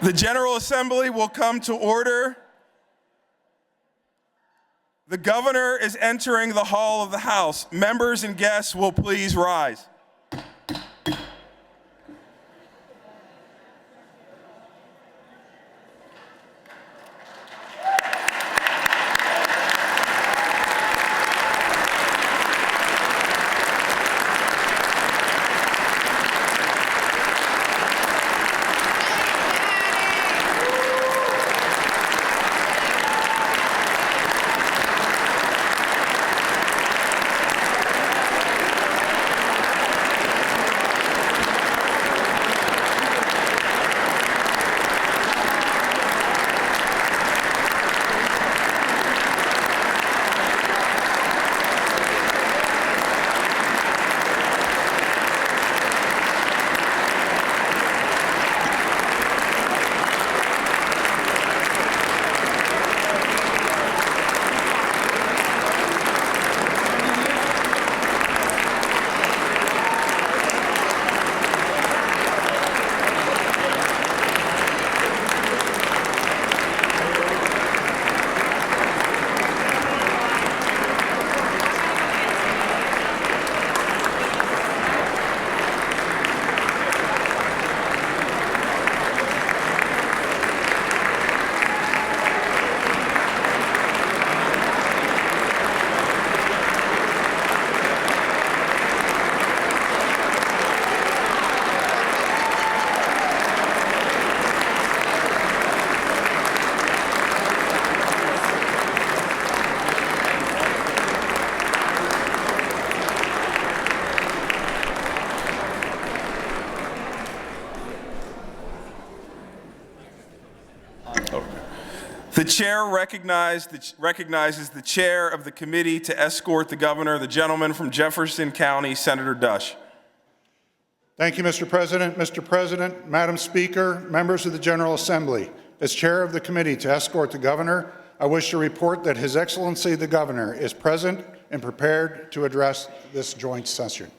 The General Assembly will come to order. The Governor is entering the hall of the House. Members and guests will please rise. The chair recognizes the chair of the committee to escort the governor, the gentleman from Jefferson County, Senator Dush. Thank you, Mr. President. Mr. President, Madam Speaker, members of the General Assembly, as chair of the committee to escort the governor, I wish to report that His Excellency the Governor is present and prepared to address this joint session.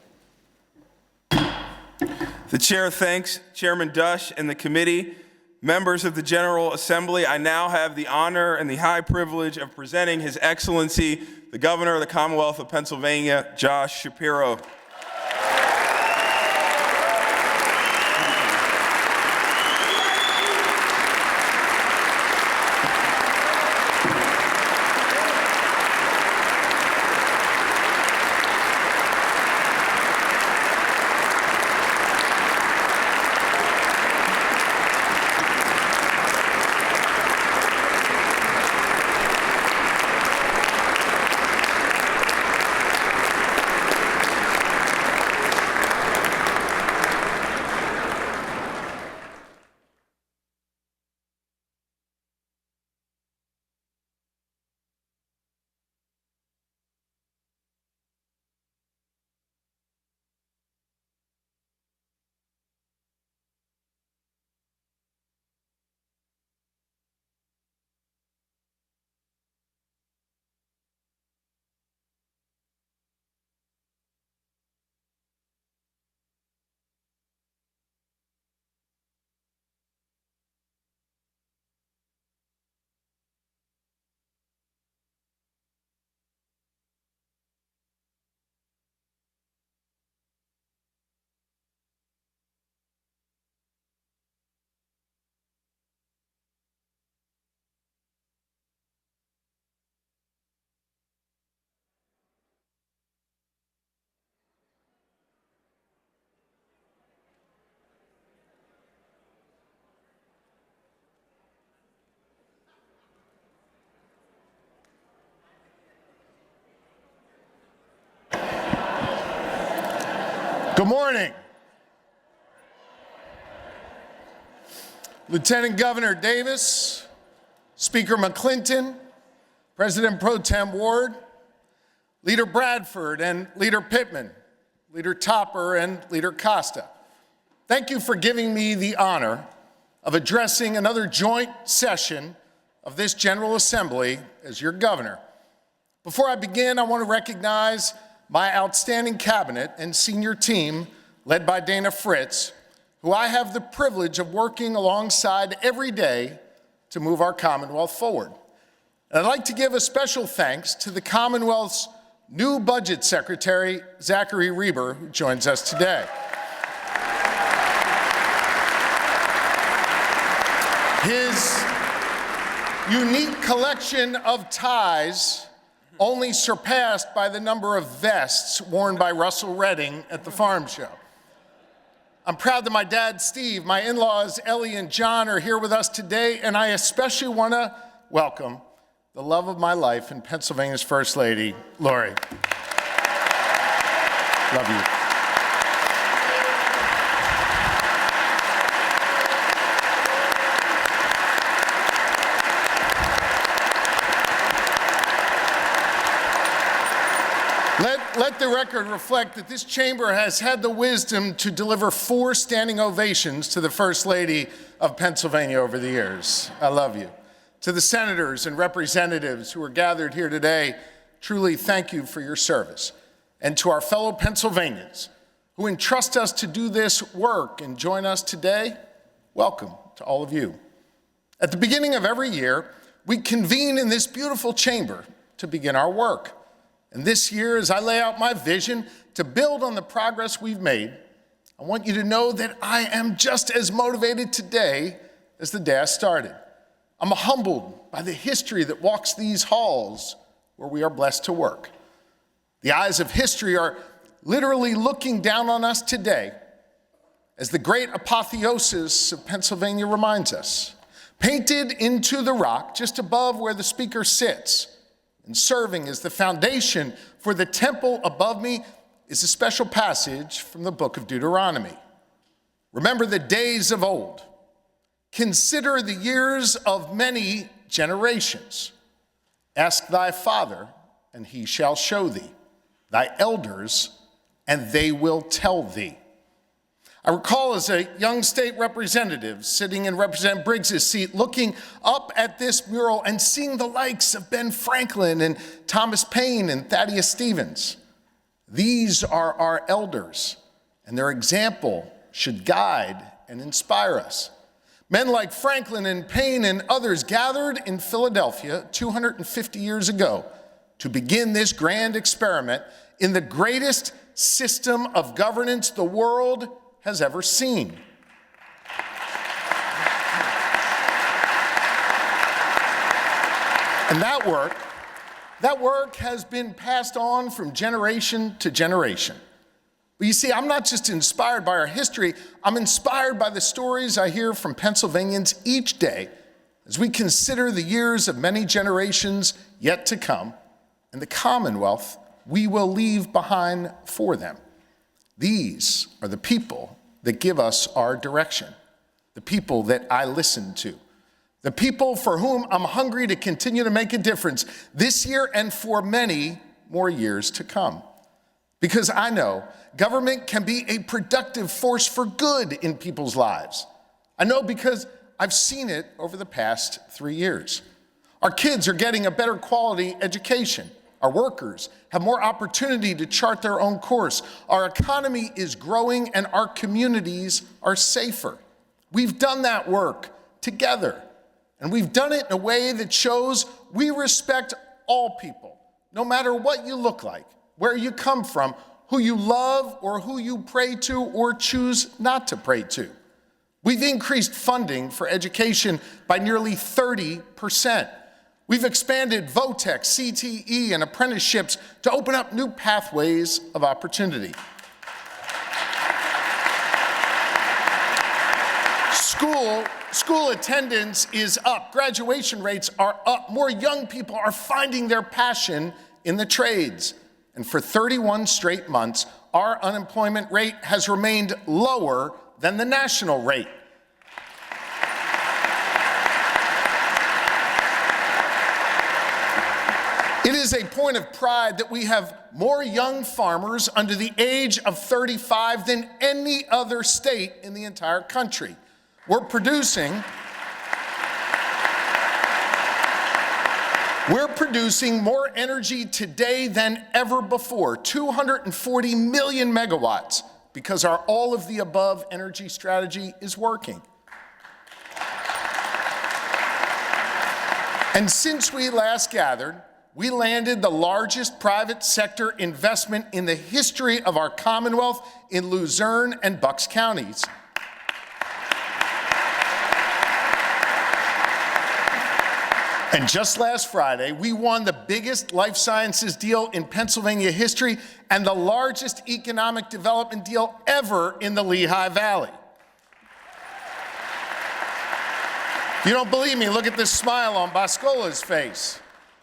The chair thanks Chairman Dush and the committee. Members of the General Assembly, I now have the honor and the high privilege of presenting His Excellency, the Governor of the Commonwealth of Pennsylvania, Josh Shapiro. Good morning. Lieutenant Governor Davis, Speaker McClinton, President Pro Tem Ward, Leader Bradford and Leader Pittman, Leader Topper and Leader Costa. Thank you for giving me the honor of addressing another joint session of this General Assembly as your governor. Before I begin, I want to recognize my outstanding cabinet and senior team, led by Dana Fritz, who I have the privilege of working alongside every day to move our Commonwealth forward. And I'd like to give a special thanks to the Commonwealth's new Budget Secretary, Zachary Reber, who joins us today. His unique collection of ties only surpassed by the number of vests worn by Russell Redding at the farm show. I'm proud that my dad, Steve, my in-laws, Ellie and John, are here with us today, and I especially want to welcome the love of my life and Pennsylvania's First Lady, Lori. Love you. Let the record reflect that this chamber has had the wisdom to deliver 4 standing ovations to the First Lady of Pennsylvania over the years. I love you. To the senators and representatives who are gathered here today, truly thank you for your service. And to our fellow Pennsylvanians who entrust us to do this work and join us today, welcome to all of you. At the beginning of every year, we convene in this beautiful chamber to begin our work. And this year, as I lay out my vision to build on the progress we've made, I want you to know that I am just as motivated today as the day I started. I'm humbled by the history that walks these halls where we are blessed to work. The eyes of history are literally looking down on us today, as the great apotheosis of Pennsylvania reminds us. Painted into the rock just above where the speaker sits, and serving as the foundation for the temple above me, is a special passage from the book of Deuteronomy. Remember the days of old. Consider the years of many generations. Ask thy father, and he shall show thee, thy elders, and they will tell thee. I recall as a young state representative sitting in Representative Briggs' seat, looking up at this mural and seeing the likes of Ben Franklin and Thomas Paine and Thaddeus Stevens. These are our elders, and their example should guide and inspire us. Men like Franklin and Paine and others gathered in Philadelphia 250 years ago to begin this grand experiment in the greatest system of governance the world has ever seen. And that work has been passed on from generation to generation. But you see, I'm not just inspired by our history, I'm inspired by the stories I hear from Pennsylvanians each day as we consider the years of many generations yet to come and the Commonwealth we will leave behind for them. These are the people that give us our direction, the people that I listen to, the people for whom I'm hungry to continue to make a difference this year and for many more years to come. Because I know government can be a productive force for good in people's lives. I know because I've seen it over the past 3 years. Our kids are getting a better quality education. Our workers have more opportunity to chart their own course. Our economy is growing and our communities are safer. We've done that work together, and we've done it in a way that shows we respect all people, no matter what you look like, where you come from, who you love or who you pray to or choose not to pray to. We've increased funding for education by nearly 30%. We've expanded VOTEC, CTE, and apprenticeships to open up new pathways of opportunity. School attendance is up. Graduation rates are up. More young people are finding their passion in the trades. And for 31 straight months, our unemployment rate has remained lower than the national rate. It is a point of pride that we have more young farmers under the age of 35 than any other state in the entire country. We're producing more energy today than ever before, 240 million megawatts because our all-of-the-above energy strategy is working. And since we last gathered, we landed the largest private sector investment in the history of our Commonwealth in Luzerne and Bucks counties. And just last Friday, we won the biggest life sciences deal in Pennsylvania history and the largest economic development deal ever in the Lehigh Valley. If you don't believe me, look at this smile on Boscola's face.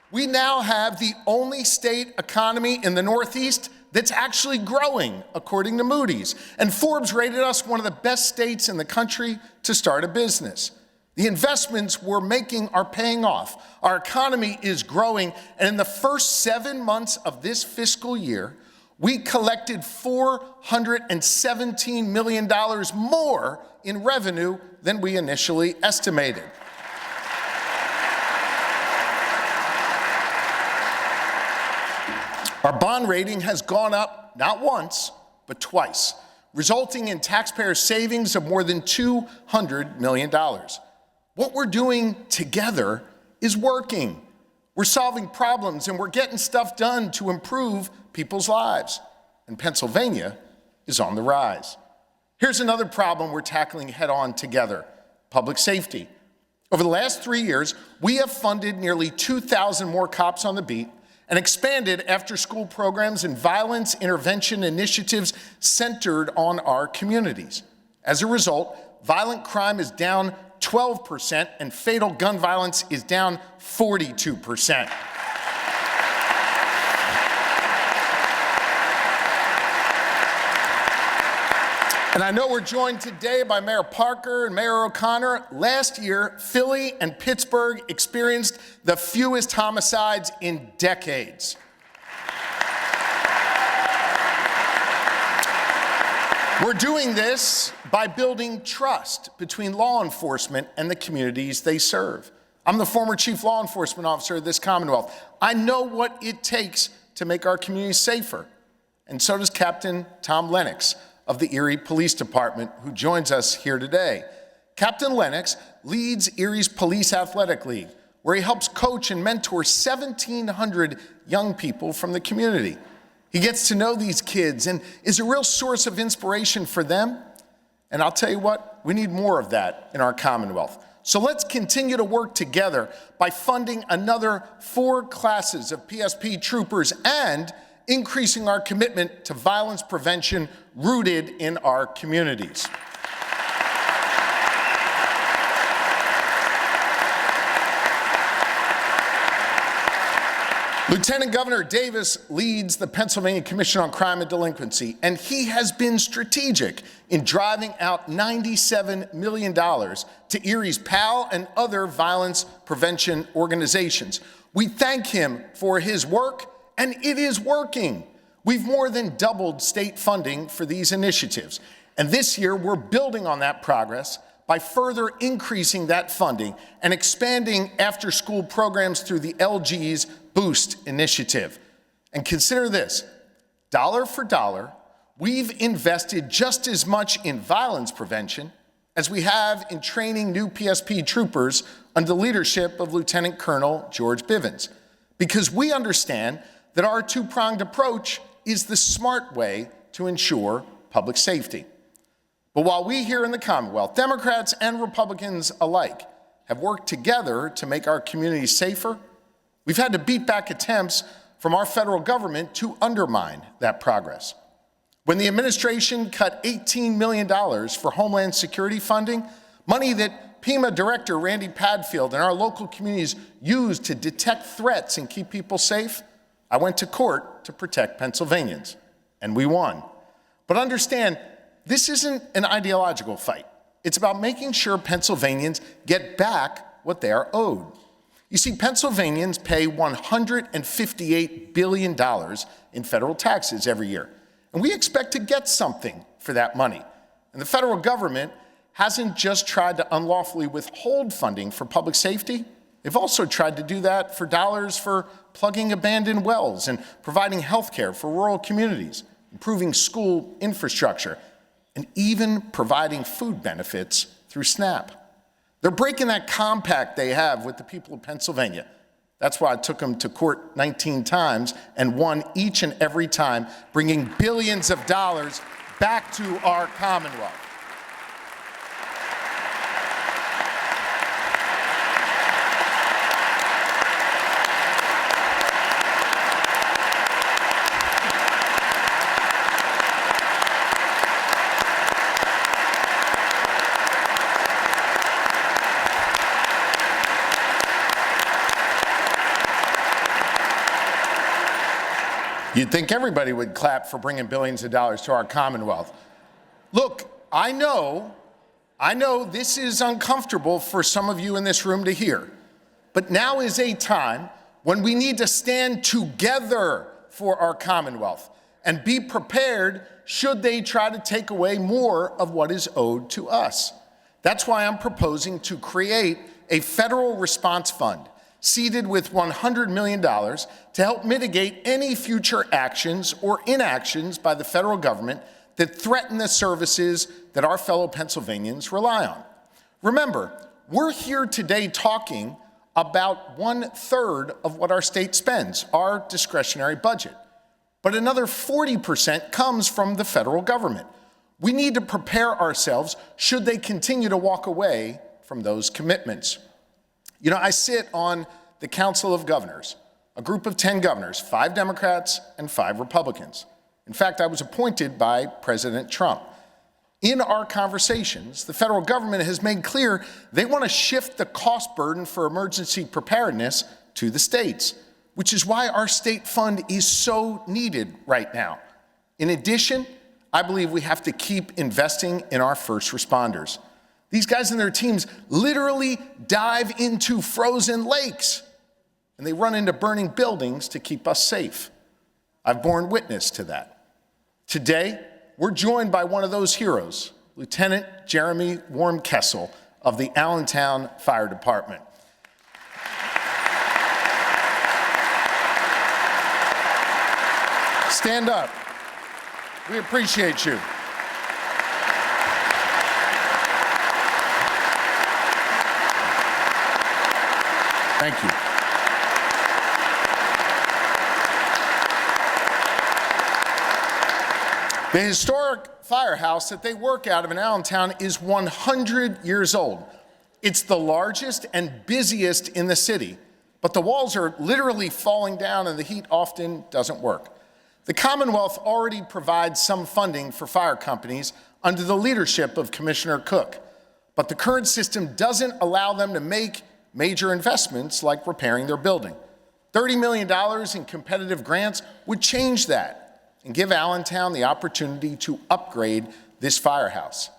We now have the only state economy in the Northeast that's actually growing, according to Moody's. And Forbes rated us one of the best states in the country to start a business. The investments we're making are paying off. Our economy is growing, and in the first 7 months of this fiscal year, we collected $417 million more in revenue than we initially estimated. Our bond rating has gone up not once, but twice, resulting in taxpayer savings of more than $200 million. What we're doing together is working. We're solving problems and we're getting stuff done to improve people's lives. And Pennsylvania is on the rise. Here's another problem we're tackling head on together: public safety. Over the last 3 years, we have funded nearly 2,000 more cops on the beat and expanded after-school programs and violence intervention initiatives centered on our communities. As a result, violent crime is down 12% and fatal gun violence is down 42%. And I know we're joined today by Mayor Parker and Mayor O'Connor. Last year, Philly and Pittsburgh experienced the fewest homicides in decades. We're doing this by building trust between law enforcement and the communities they serve. I'm the former chief law enforcement officer of this Commonwealth. I know what it takes to make our communities safer. And so does Captain Tom Lennox of the Erie Police Department, who joins us here today. Captain Lennox leads Erie's Police Athletic League, where he helps coach and mentor 1,700 young people from the community. He gets to know these kids and is a real source of inspiration for them. And I'll tell you what, we need more of that in our Commonwealth. So let's continue to work together by funding another 4 classes of PSP troopers and increasing our commitment to violence prevention rooted in our communities. Lieutenant Governor Davis leads the Pennsylvania Commission on Crime and Delinquency, and he has been strategic in driving out $97 million to Erie's PAL and other violence prevention organizations. We thank him for his work, and it is working. We've more than doubled state funding for these initiatives, and this year we're building on that progress by further increasing that funding and expanding after-school programs through the LG's Boost initiative. And consider this, dollar for dollar, we've invested just as much in violence prevention as we have in training new PSP troopers under the leadership of Lieutenant Colonel George Bivens, because we understand that our two-pronged approach is the smart way to ensure public safety. But while we here in the Commonwealth, Democrats and Republicans alike, have worked together to make our communities safer, we've had to beat back attempts from our federal government to undermine that progress. When the administration cut $18 million for Homeland Security funding, money that PEMA Director Randy Padfield and our local communities used to detect threats and keep people safe, I went to court to protect Pennsylvanians, and we won. But understand, this isn't an ideological fight. It's about making sure Pennsylvanians get back what they are owed. You see, Pennsylvanians pay $158 billion in federal taxes every year, and we expect to get something for that money. And the federal government hasn't just tried to unlawfully withhold funding for public safety. They've also tried to do that for dollars for plugging abandoned wells and providing health care for rural communities. improving school infrastructure, and even providing food benefits through SNAP. They're breaking that compact they have with the people of Pennsylvania. That's why I took them to court 19 times and won each and every time, bringing billions of dollars back to our Commonwealth. You'd think everybody would clap for bringing billions of dollars to our Commonwealth. Look, I know this is uncomfortable for some of you in this room to hear, but now is a time when we need to stand together for our Commonwealth and be prepared should they try to take away more of what is owed to us. That's why I'm proposing to create a federal response fund seeded with $100 million to help mitigate any future actions or inactions by the federal government that threaten the services that our fellow Pennsylvanians rely on. Remember, we're here today talking about 1/3 of what our state spends, our discretionary budget. But another 40% comes from the federal government. We need to prepare ourselves should they continue to walk away from those commitments. You know, I sit on the Council of Governors, a group of 10 governors, 5 Democrats and 5 Republicans. In fact, I was appointed by President Trump. In our conversations, the federal government has made clear they want to shift the cost burden for emergency preparedness to the states, which is why our state fund is so needed right now. In addition, I believe we have to keep investing in our first responders. These guys and their teams literally dive into frozen lakes, and they run into burning buildings to keep us safe. I've borne witness to that. Today, we're joined by one of those heroes, Lieutenant Jeremy Warmkessel of the Allentown Fire Department. Stand up. We appreciate you. Thank you. The historic firehouse that they work out of in Allentown is 100 years old. It's the largest and busiest in the city, but the walls are literally falling down and the heat often doesn't work. The Commonwealth already provides some funding for fire companies under the leadership of Commissioner Cook, but the current system doesn't allow them to make major investments like repairing their building. $30 million in competitive grants would change that and give Allentown the opportunity to upgrade this firehouse.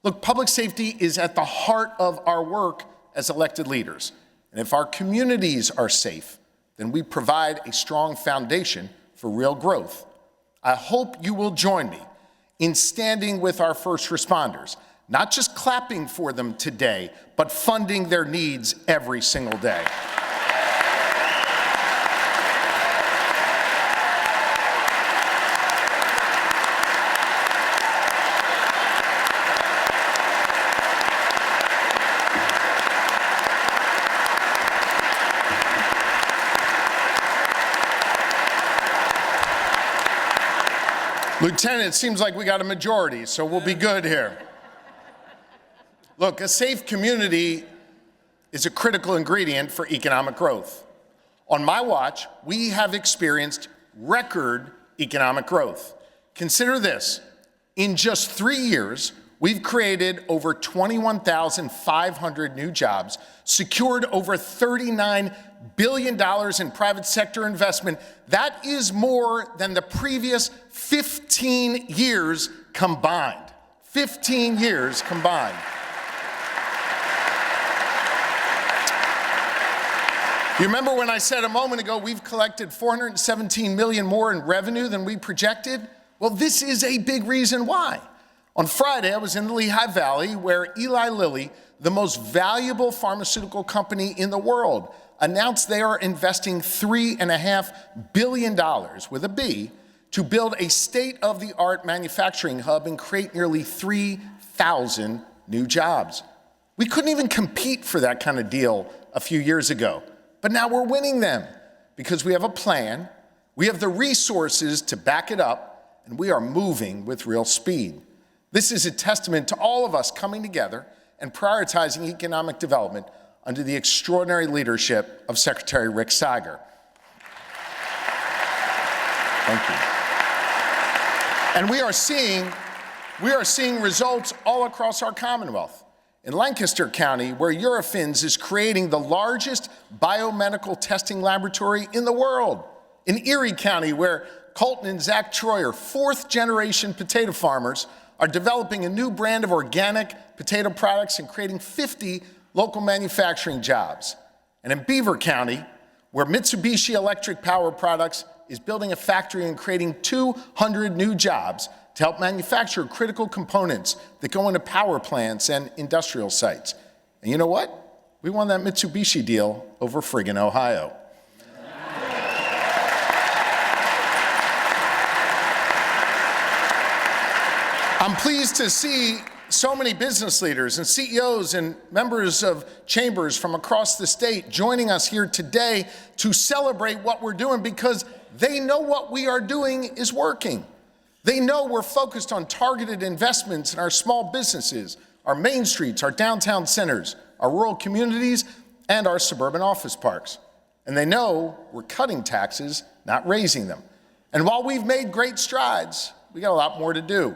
Look, public safety is at the heart of our work as elected leaders. And if our communities are safe, then we provide a strong foundation for real growth. I hope you will join me in standing with our first responders, not just clapping for them today, but funding their needs every single day. Lieutenant, it seems like we got a majority, so we'll be good here. Look, a safe community is a critical ingredient for economic growth. On my watch, we have experienced record economic growth. Consider this. In just 3 years, we've created over 21,500 new jobs, secured over $39 billion in private sector investment. That is more than the previous 15 years combined. 15 years combined. You remember when I said a moment ago we've collected $417 million more in revenue than we projected? Well, this is a big reason why. On Friday, I was in the Lehigh Valley where Eli Lilly, the most valuable pharmaceutical company in the world, announced they are investing $3.5 billion with a B to build a state-of-the-art manufacturing hub and create nearly 3,000 new jobs. We couldn't even compete for that kind of deal a few years ago, but now we're winning them because we have a plan, we have the resources to back it up, and we are moving with real speed. This is a testament to all of us coming together and prioritizing economic development under the extraordinary leadership of Secretary Rick Sager. Thank you. And we are seeing results all across our Commonwealth. In Lancaster County, where Eurofins is creating the largest biomedical testing laboratory in the world. In Erie County, where Colton and Zach Troyer, fourth-generation potato farmers, are developing a new brand of organic potato products and creating 50 local manufacturing jobs. And in Beaver County, where Mitsubishi Electric Power Products is building a factory and creating 200 new jobs to help manufacture critical components that go into power plants and industrial sites. And you know what? We won that Mitsubishi deal over friggin' Ohio. I'm pleased to see so many business leaders and CEOs and members of chambers from across the state joining us here today to celebrate what we're doing because they know what we are doing is working. They know we're focused on targeted investments in our small businesses, our main streets, our downtown centers, our rural communities, and our suburban office parks. And they know we're cutting taxes, not raising them. And while we've made great strides, we got a lot more to do,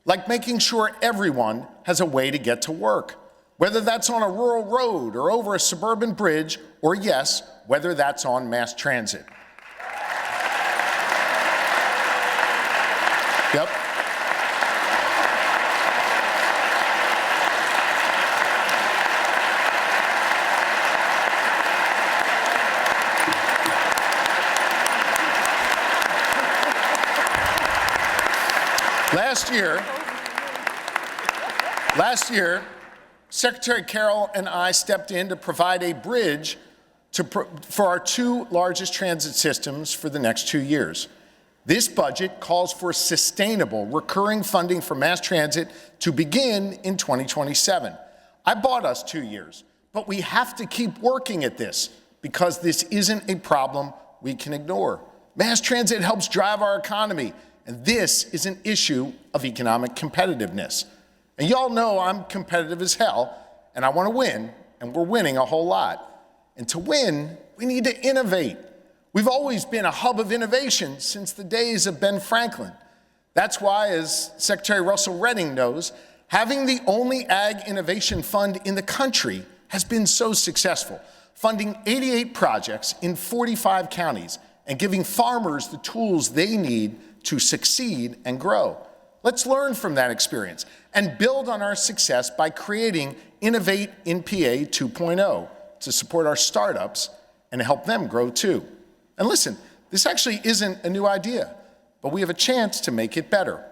like making sure everyone has a way to get to work, whether that's on a rural road or over a suburban bridge, or yes, whether that's on mass transit. Yep. Last year, Secretary Carroll and I stepped in to provide a bridge for our two largest transit systems for the next 2 years. This budget calls for sustainable, recurring funding for mass transit to begin in 2027. I bought us 2 years, but we have to keep working at this because this isn't a problem we can ignore. Mass transit helps drive our economy, and this is an issue of economic competitiveness. And y'all know I'm competitive as hell, and I want to win, and we're winning a whole lot. And to win, we need to innovate. We've always been a hub of innovation since the days of Ben Franklin. That's why, as Secretary Russell Redding knows, having the only ag innovation fund in the country has been so successful, funding 88 projects in 45 counties and giving farmers the tools they need to succeed and grow. Let's learn from that experience and build on our success by creating Innovate in PA 2.0 to support our startups and help them grow too. And listen, this actually isn't a new idea, but we have a chance to make it better.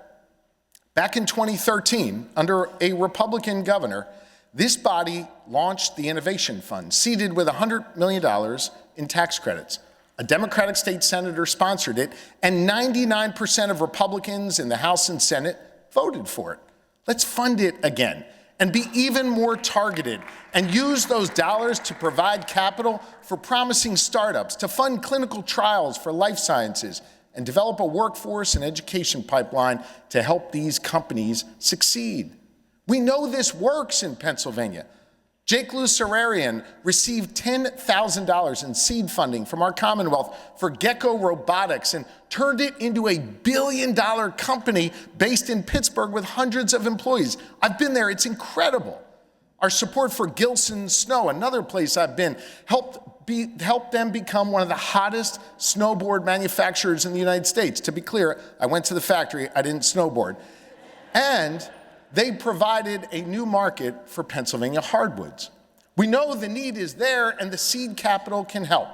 Back in 2013, under a Republican governor, this body launched the Innovation Fund, seeded with $100 million in tax credits. A Democratic state senator sponsored it, and 99% of Republicans in the House and Senate voted for it. Let's fund it again and be even more targeted and use those dollars to provide capital for promising startups, to fund clinical trials for life sciences, and develop a workforce and education pipeline to help these companies succeed. We know this works in Pennsylvania. Jake Lucerarian received $10,000 in seed funding from our Commonwealth for Gecko Robotics and turned it into a billion-dollar company based in Pittsburgh with hundreds of employees. I've been there, it's incredible. Our support for Gilson Snow, another place I've been, helped them become one of the hottest snowboard manufacturers in the United States. To be clear, I went to the factory, I didn't snowboard. And they provided a new market for Pennsylvania hardwoods. We know the need is there and the seed capital can help.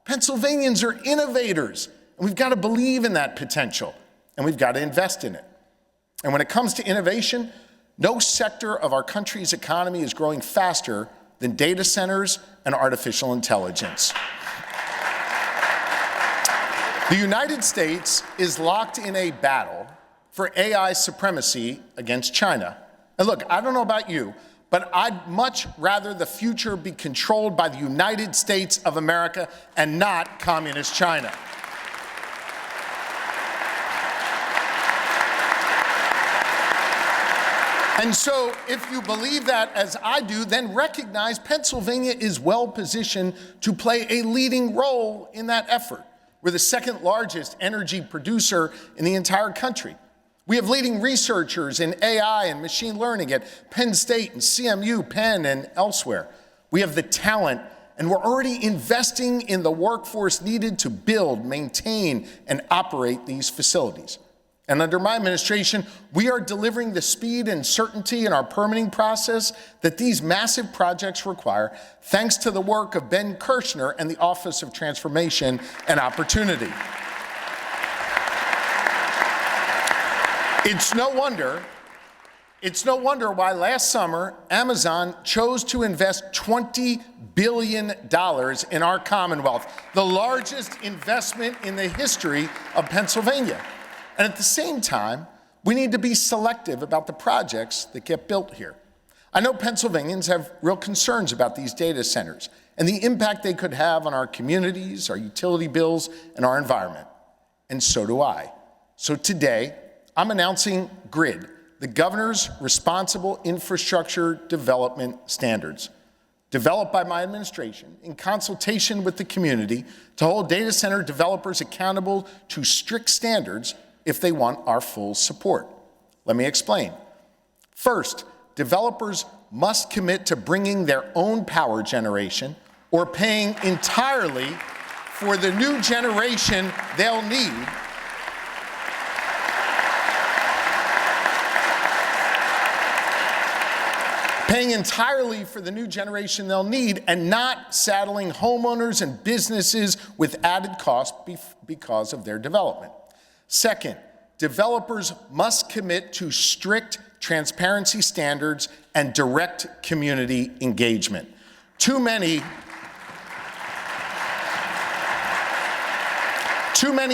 Pennsylvanians are innovators, and we've got to believe in that potential, and we've got to invest in it. And when it comes to innovation, no sector of our country's economy is growing faster than data centers and artificial intelligence. The United States is locked in a battle for AI supremacy against China. And look, I don't know about you, but I'd much rather the future be controlled by the United States of America and not communist China. And so, if you believe that as I do, then recognize Pennsylvania is well positioned to play a leading role in that effort. We're the second largest energy producer in the entire country. We have leading researchers in AI and machine learning at Penn State and CMU, Penn, and elsewhere. We have the talent, and we're already investing in the workforce needed to build, maintain, and operate these facilities. And under my administration, we are delivering the speed and certainty in our permitting process that these massive projects require, thanks to the work of Ben Kirshner and the Office of Transformation and Opportunity. It's no wonder why last summer Amazon chose to invest $20 billion in our Commonwealth, the largest investment in the history of Pennsylvania. And at the same time, we need to be selective about the projects that get built here. I know Pennsylvanians have real concerns about these data centers and the impact they could have on our communities, our utility bills, and our environment. And so do I. So today, I'm announcing GRID, the Governor's Responsible Infrastructure Development Standards, developed by my administration in consultation with the community to hold data center developers accountable to strict standards if they want our full support. Let me explain. First, developers must commit to bringing their own power generation or paying entirely for the new generation they'll need and not saddling homeowners and businesses with added costs because of their development. Second, developers must commit to strict transparency standards and direct community engagement. Too many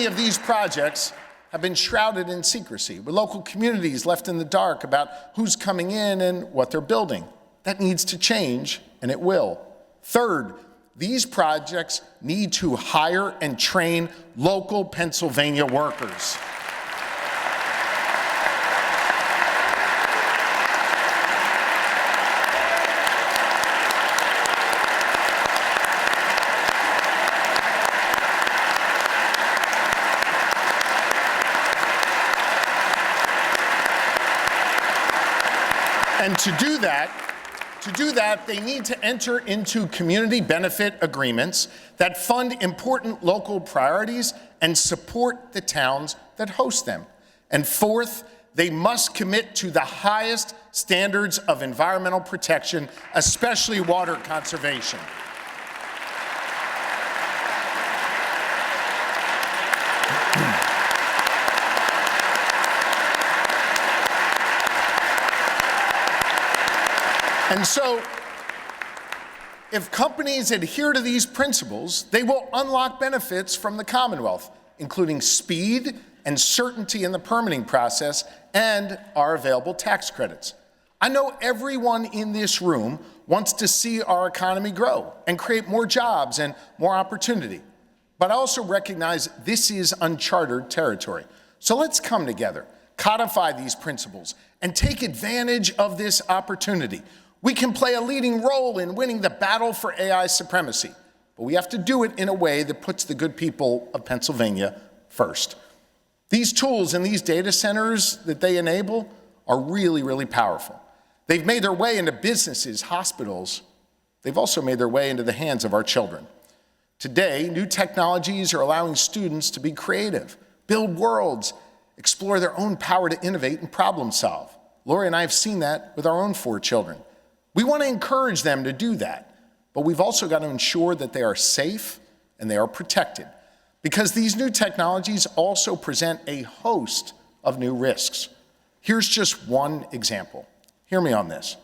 of these projects have been shrouded in secrecy, with local communities left in the dark about who's coming in and what they're building. That needs to change, and it will. Third, these projects need to hire and train local Pennsylvania workers. And to do that, they need to enter into community benefit agreements that fund important local priorities and support the towns that host them. And fourth, they must commit to the highest standards of environmental protection, especially water conservation. And so, if companies adhere to these principles, they will unlock benefits from the Commonwealth, including speed and certainty in the permitting process and our available tax credits. I know everyone in this room wants to see our economy grow and create more jobs and more opportunity. But I also recognize this is uncharted territory. So let's come together, codify these principles, and take advantage of this opportunity. We can play a leading role in winning the battle for AI supremacy, but we have to do it in a way that puts the good people of Pennsylvania first. These tools and these data centers that they enable are really, really powerful. They've made their way into businesses, hospitals. They've also made their way into the hands of our children. Today, new technologies are allowing students to be creative, build worlds, explore their own power to innovate and problem solve. Lori and I have seen that with our own 4 children. We want to encourage them to do that, but we've also got to ensure that they are safe and they are protected, because these new technologies also present a host of new risks. Here's just one example. Hear me on this.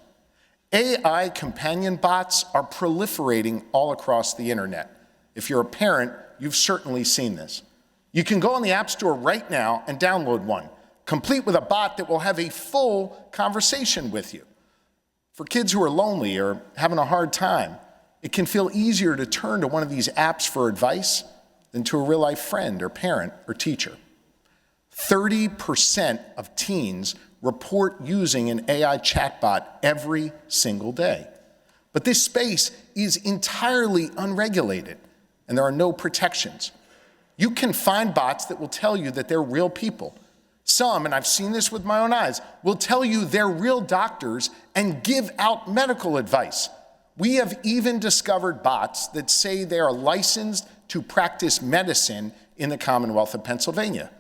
AI companion bots are proliferating all across the internet. If you're a parent, you've certainly seen this. You can go on the App Store right now and download one, complete with a bot that will have a full conversation with you. For kids who are lonely or having a hard time, it can feel easier to turn to one of these apps for advice than to a real-life friend or parent or teacher. 30% of teens report using an AI chatbot every single day. But this space is entirely unregulated, and there are no protections. You can find bots that will tell you that they're real people. Some, and I've seen this with my own eyes, will tell you they're real doctors and give out medical advice. We have even discovered bots that say they are licensed to practice medicine in the Commonwealth of Pennsylvania.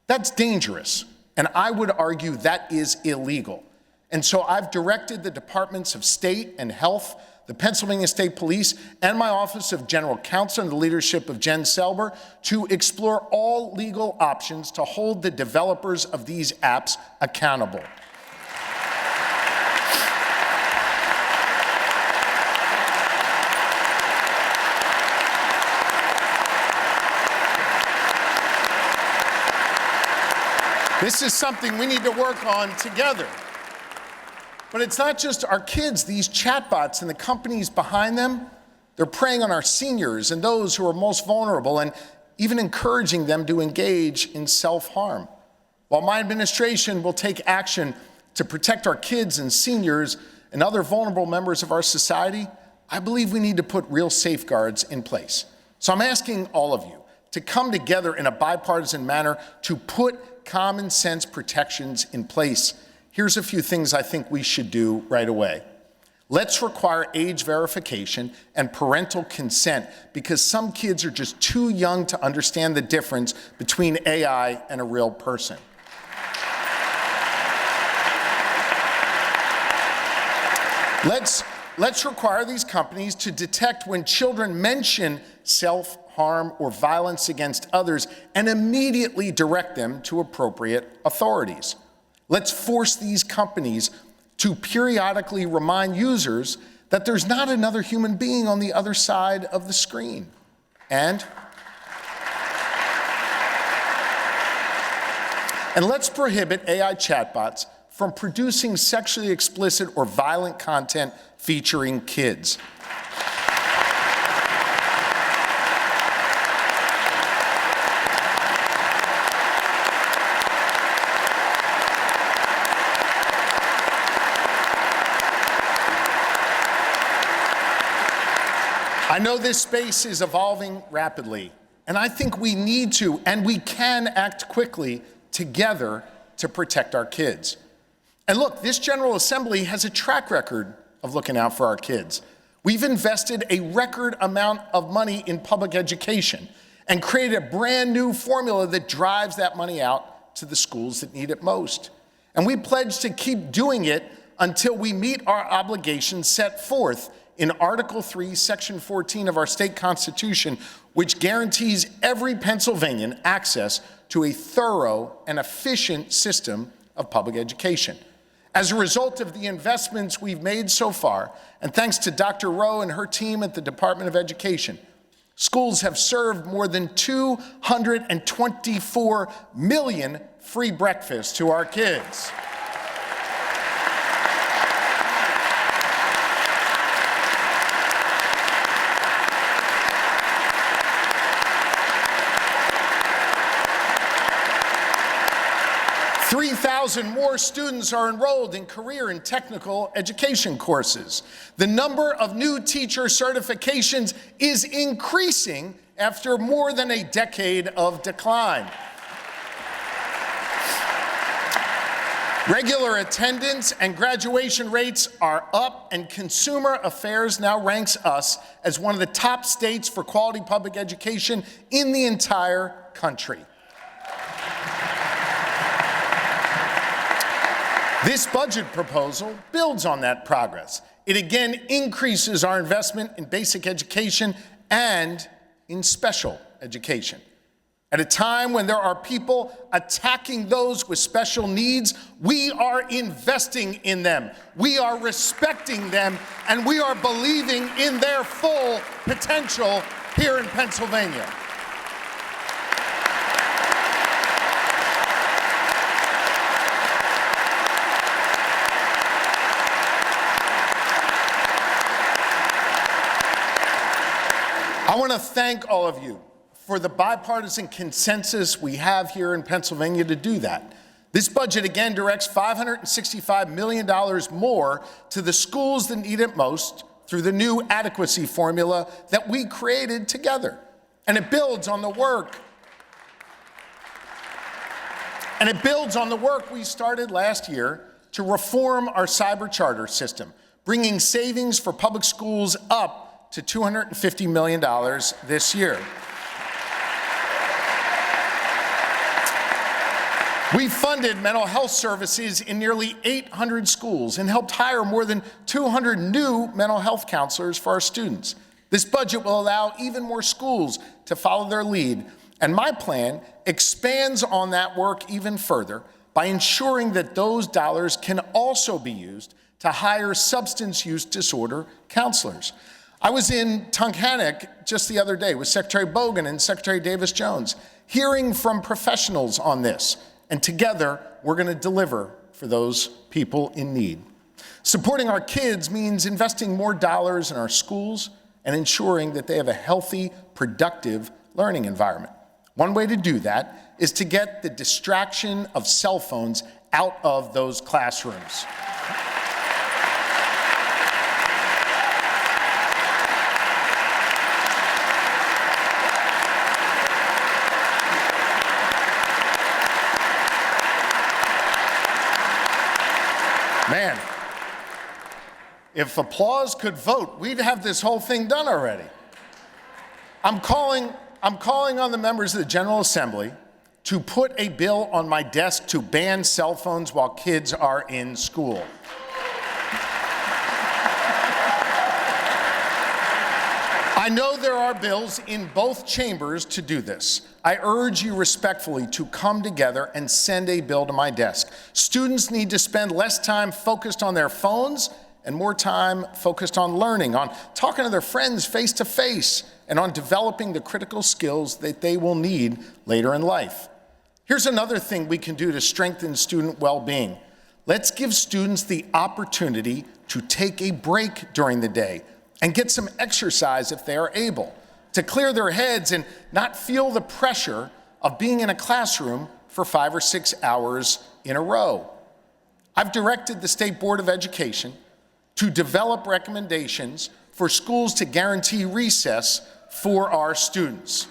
That's dangerous, and I would argue that is illegal. And so I've directed the Departments of State and Health, the Pennsylvania State Police, and my Office of General Counsel and the leadership of Jen Selber to explore all legal options to hold the developers of these apps accountable. This is something we need to work on together. But it's not just our kids, these chatbots and the companies behind them, they're preying on our seniors and those who are most vulnerable and even encouraging them to engage in self-harm. While my administration will take action to protect our kids and seniors and other vulnerable members of our society, I believe we need to put real safeguards in place. So I'm asking all of you to come together in a bipartisan manner to put common sense protections in place. Here's a few things I think we should do right away. Let's require age verification and parental consent because some kids are just too young to understand the difference between AI and a real person. Let's require these companies to detect when children mention self-harm or violence against others and immediately direct them to appropriate authorities. Let's force these companies to periodically remind users that there's not another human being on the other side of the screen. And let's prohibit AI chatbots from producing sexually explicit or violent content featuring kids. I know this space is evolving rapidly, and I think we need to and we can act quickly together to protect our kids. And look, this General Assembly has a track record of looking out for our kids. We've invested a record amount of money in public education and created a brand new formula that drives that money out to the schools that need it most. And we pledge to keep doing it until we meet our obligations set forth in Article 3, Section 14 of our state constitution, which guarantees every Pennsylvanian access to a thorough and efficient system of public education. As a result of the investments we've made so far, and thanks to Dr. Rowe and her team at the Department of Education, schools have served more than 224 million free breakfasts to our kids. More students are enrolled in career and technical education courses. The number of new teacher certifications is increasing after more than a decade of decline. Regular attendance and graduation rates are up, and Consumer Affairs now ranks us as one of the top states for quality public education in the entire country. This budget proposal builds on that progress. It again increases our investment in basic education and in special education. At a time when there are people attacking those with special needs, we are investing in them, we are respecting them, and we are believing in their full potential here in Pennsylvania. want to thank all of you for the bipartisan consensus we have here in Pennsylvania to do that. This budget again directs $565 million more to the schools that need it most through the new adequacy formula that we created together. And it builds on the work. We started last year to reform our cyber charter system, bringing savings for public schools up to $250 million this year. We funded mental health services in nearly 800 schools and helped hire more than 200 new mental health counselors for our students. This budget will allow even more schools to follow their lead, and my plan expands on that work even further by ensuring that those dollars can also be used to hire substance use disorder counselors. I was in Tunkhannock just the other day with Secretary Bogan and Secretary Davis-Jones, hearing from professionals on this. And together, we're going to deliver for those people in need. Supporting our kids means investing more dollars in our schools and ensuring that they have a healthy, productive learning environment. One way to do that is to get the distraction of cell phones out of those classrooms. Man, if applause could vote, we'd have this whole thing done already. I'm calling on the members of the General Assembly to put a bill on my desk to ban cell phones while kids are in school. I know there are bills in both chambers to do this. I urge you respectfully to come together and send a bill to my desk. Students need to spend less time focused on their phones and more time focused on learning, on talking to their friends face to face, and on developing the critical skills that they will need later in life. Here's another thing we can do to strengthen student well-being. Let's give students the opportunity to take a break during the day and get some exercise if they are able, to clear their heads and not feel the pressure of being in a classroom for 5 or 6 hours in a row. I've directed the State Board of Education to develop recommendations for schools to guarantee recess for our students.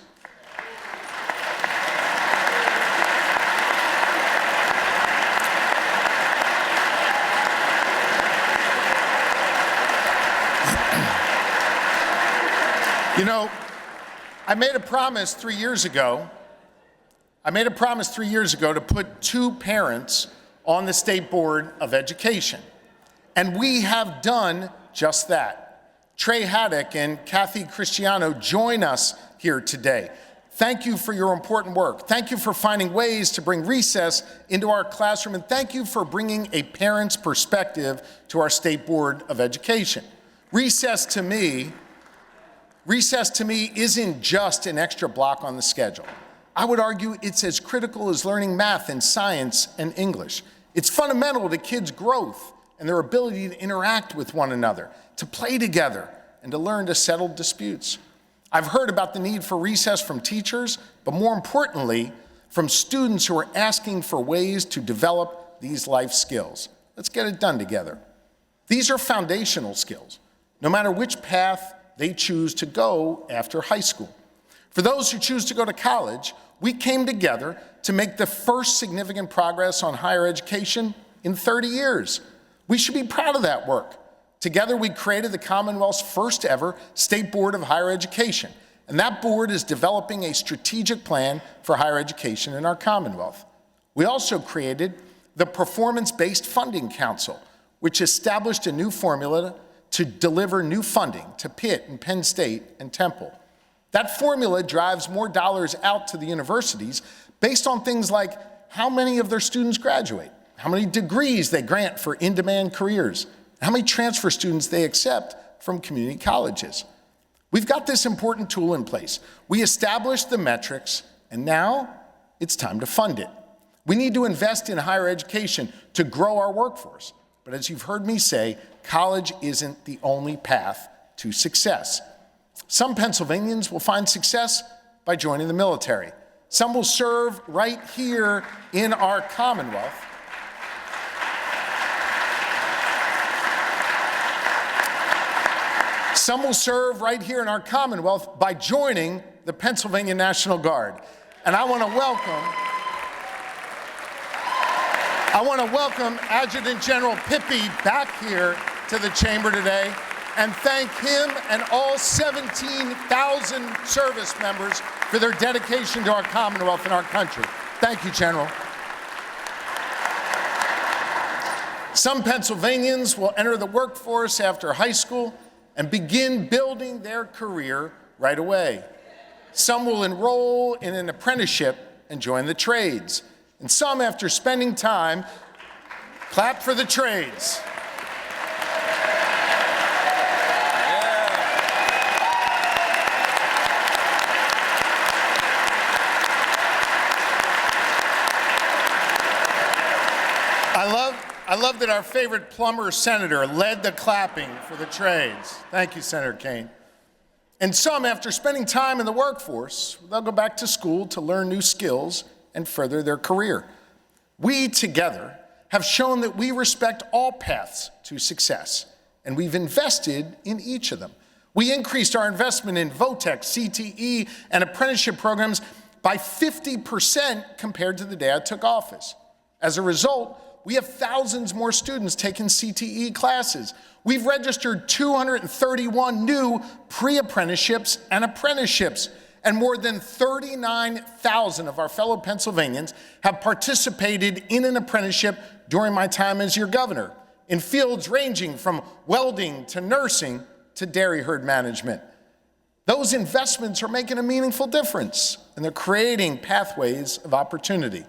You know, I made a promise 3 years ago to put 2 parents on the State Board of Education. And we have done just that. Trey Haddock and Kathy Cristiano join us here today. Thank you for your important work. Thank you for finding ways to bring recess into our classroom, and thank you for bringing a parent's perspective to our State Board of Education. Recess to me isn't just an extra block on the schedule. I would argue it's as critical as learning math and science and English. It's fundamental to kids' growth and their ability to interact with one another, to play together, and to learn to settle disputes. I've heard about the need for recess from teachers, but more importantly, from students who are asking for ways to develop these life skills. Let's get it done together. These are foundational skills, no matter which path they choose to go after high school. For those who choose to go to college, we came together to make the first significant progress on higher education in 30 years. We should be proud of that work. Together, we created the Commonwealth's first ever State Board of Higher Education, and that board is developing a strategic plan for higher education in our Commonwealth. We also created the Performance-Based Funding Council, which established a new formula to deliver new funding to Pitt and Penn State and Temple. That formula drives more dollars out to the universities based on things like how many of their students graduate, how many degrees they grant for in-demand careers, how many transfer students they accept from community colleges. We've got this important tool in place. We established the metrics, and now it's time to fund it. We need to invest in higher education to grow our workforce. But as you've heard me say, college isn't the only path to success. Some Pennsylvanians will find success by joining the military. Some will serve right here in our Commonwealth. Some will serve right here in our Commonwealth by joining the Pennsylvania National Guard. And I want to welcome Adjutant General Pippi back here to the chamber today and thank him and all 17,000 service members for their dedication to our Commonwealth and our country. Thank you, General. Some Pennsylvanians will enter the workforce after high school and begin building their career right away. Some will enroll in an apprenticeship and join the trades. And some, after spending time, clap for the trades. I love that our favorite plumber senator led the clapping for the trades. Thank you, Senator Kane. And some, after spending time in the workforce, they'll go back to school to learn new skills and further their career. We together have shown that we respect all paths to success, and we've invested in each of them. We increased our investment in VOTEC, CTE, and apprenticeship programs by 50% compared to the day I took office. As a result, we have thousands more students taking CTE classes. We've registered 231 new pre-apprenticeships and apprenticeships, and more than 39,000 of our fellow Pennsylvanians have participated in an apprenticeship during my time as your governor, in fields ranging from welding to nursing to dairy herd management. Those investments are making a meaningful difference, and they're creating pathways of opportunity.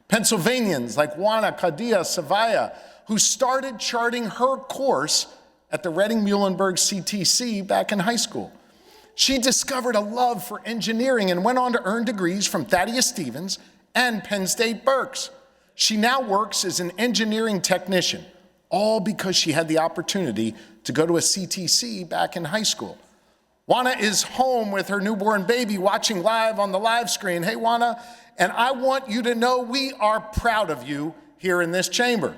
Pennsylvanians like Juana Cadilla Savaya, who started charting her course at the Reading-Muhlenberg CTC back in high school. She discovered a love for engineering and went on to earn degrees from Thaddeus Stevens and Penn State Berks. She now works as an engineering technician, all because she had the opportunity to go to a CTC back in high school. Juana is home with her newborn baby watching live on the live screen. Hey, Juana, and I want you to know we are proud of you here in this chamber.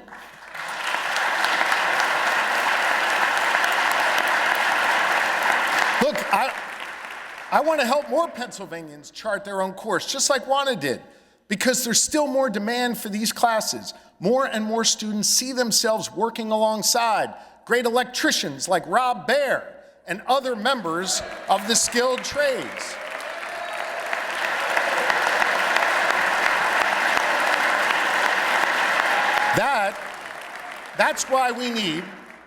Look, I want to help more Pennsylvanians chart their own course, just like Juana did, because there's still more demand for these classes. More and more students see themselves working alongside great electricians like Rob Baer and other members of the skilled trades.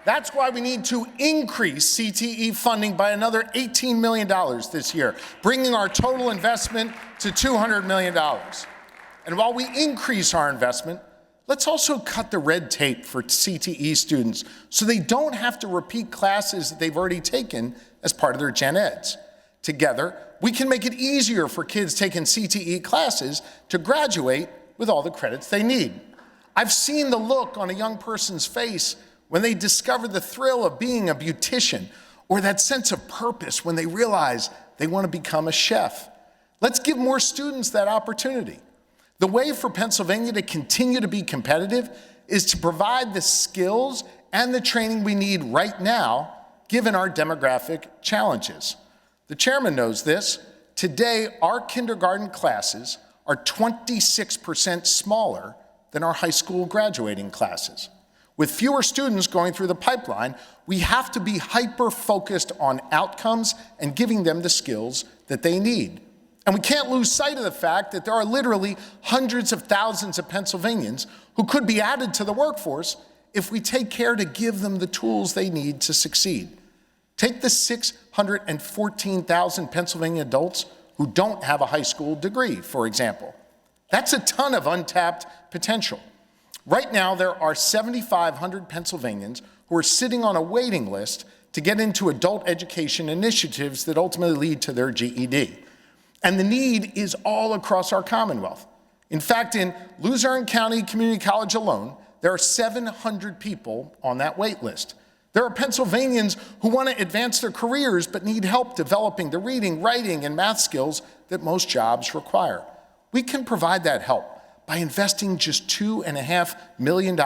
That's why we need to increase CTE funding by another $18 million this year, bringing our total investment to $200 million. And while we increase our investment, let's also cut the red tape for CTE students so they don't have to repeat classes that they've already taken as part of their gen eds. Together, we can make it easier for kids taking CTE classes to graduate with all the credits they need. I've seen the look on a young person's face when they discover the thrill of being a beautician, or that sense of purpose when they realize they want to become a chef. Let's give more students that opportunity. The way for Pennsylvania to continue to be competitive is to provide the skills and the training we need right now, given our demographic challenges. The chairman knows this. Today, our kindergarten classes are 26% smaller than our high school graduating classes. With fewer students going through the pipeline, we have to be hyper-focused on outcomes and giving them the skills that they need. And we can't lose sight of the fact that there are literally hundreds of thousands of Pennsylvanians who could be added to the workforce if we take care to give them the tools they need to succeed. Take the 614,000 Pennsylvania adults who don't have a high school degree, for example. That's a ton of untapped potential. Right now, there are 7,500 Pennsylvanians who are sitting on a waiting list to get into adult education initiatives that ultimately lead to their GED. And the need is all across our Commonwealth. In fact, in Luzerne County Community College alone, there are 700 people on that wait list. There are Pennsylvanians who want to advance their careers but need help developing the reading, writing, and math skills that most jobs require. We can provide that help by investing just $2.5 million.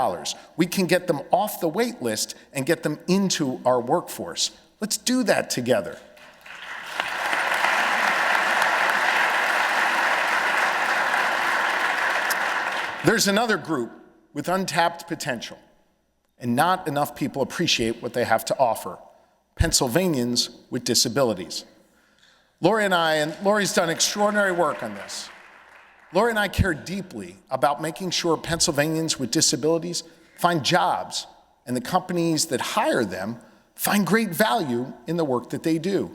We can get them off the wait list and get them into our workforce. Let's do that together. There's another group with untapped potential, and not enough people appreciate what they have to offer: Pennsylvanians with disabilities. Lori and I, and Lori's done extraordinary work on this. Lori and I care deeply about making sure Pennsylvanians with disabilities find jobs, and the companies that hire them find great value in the work that they do.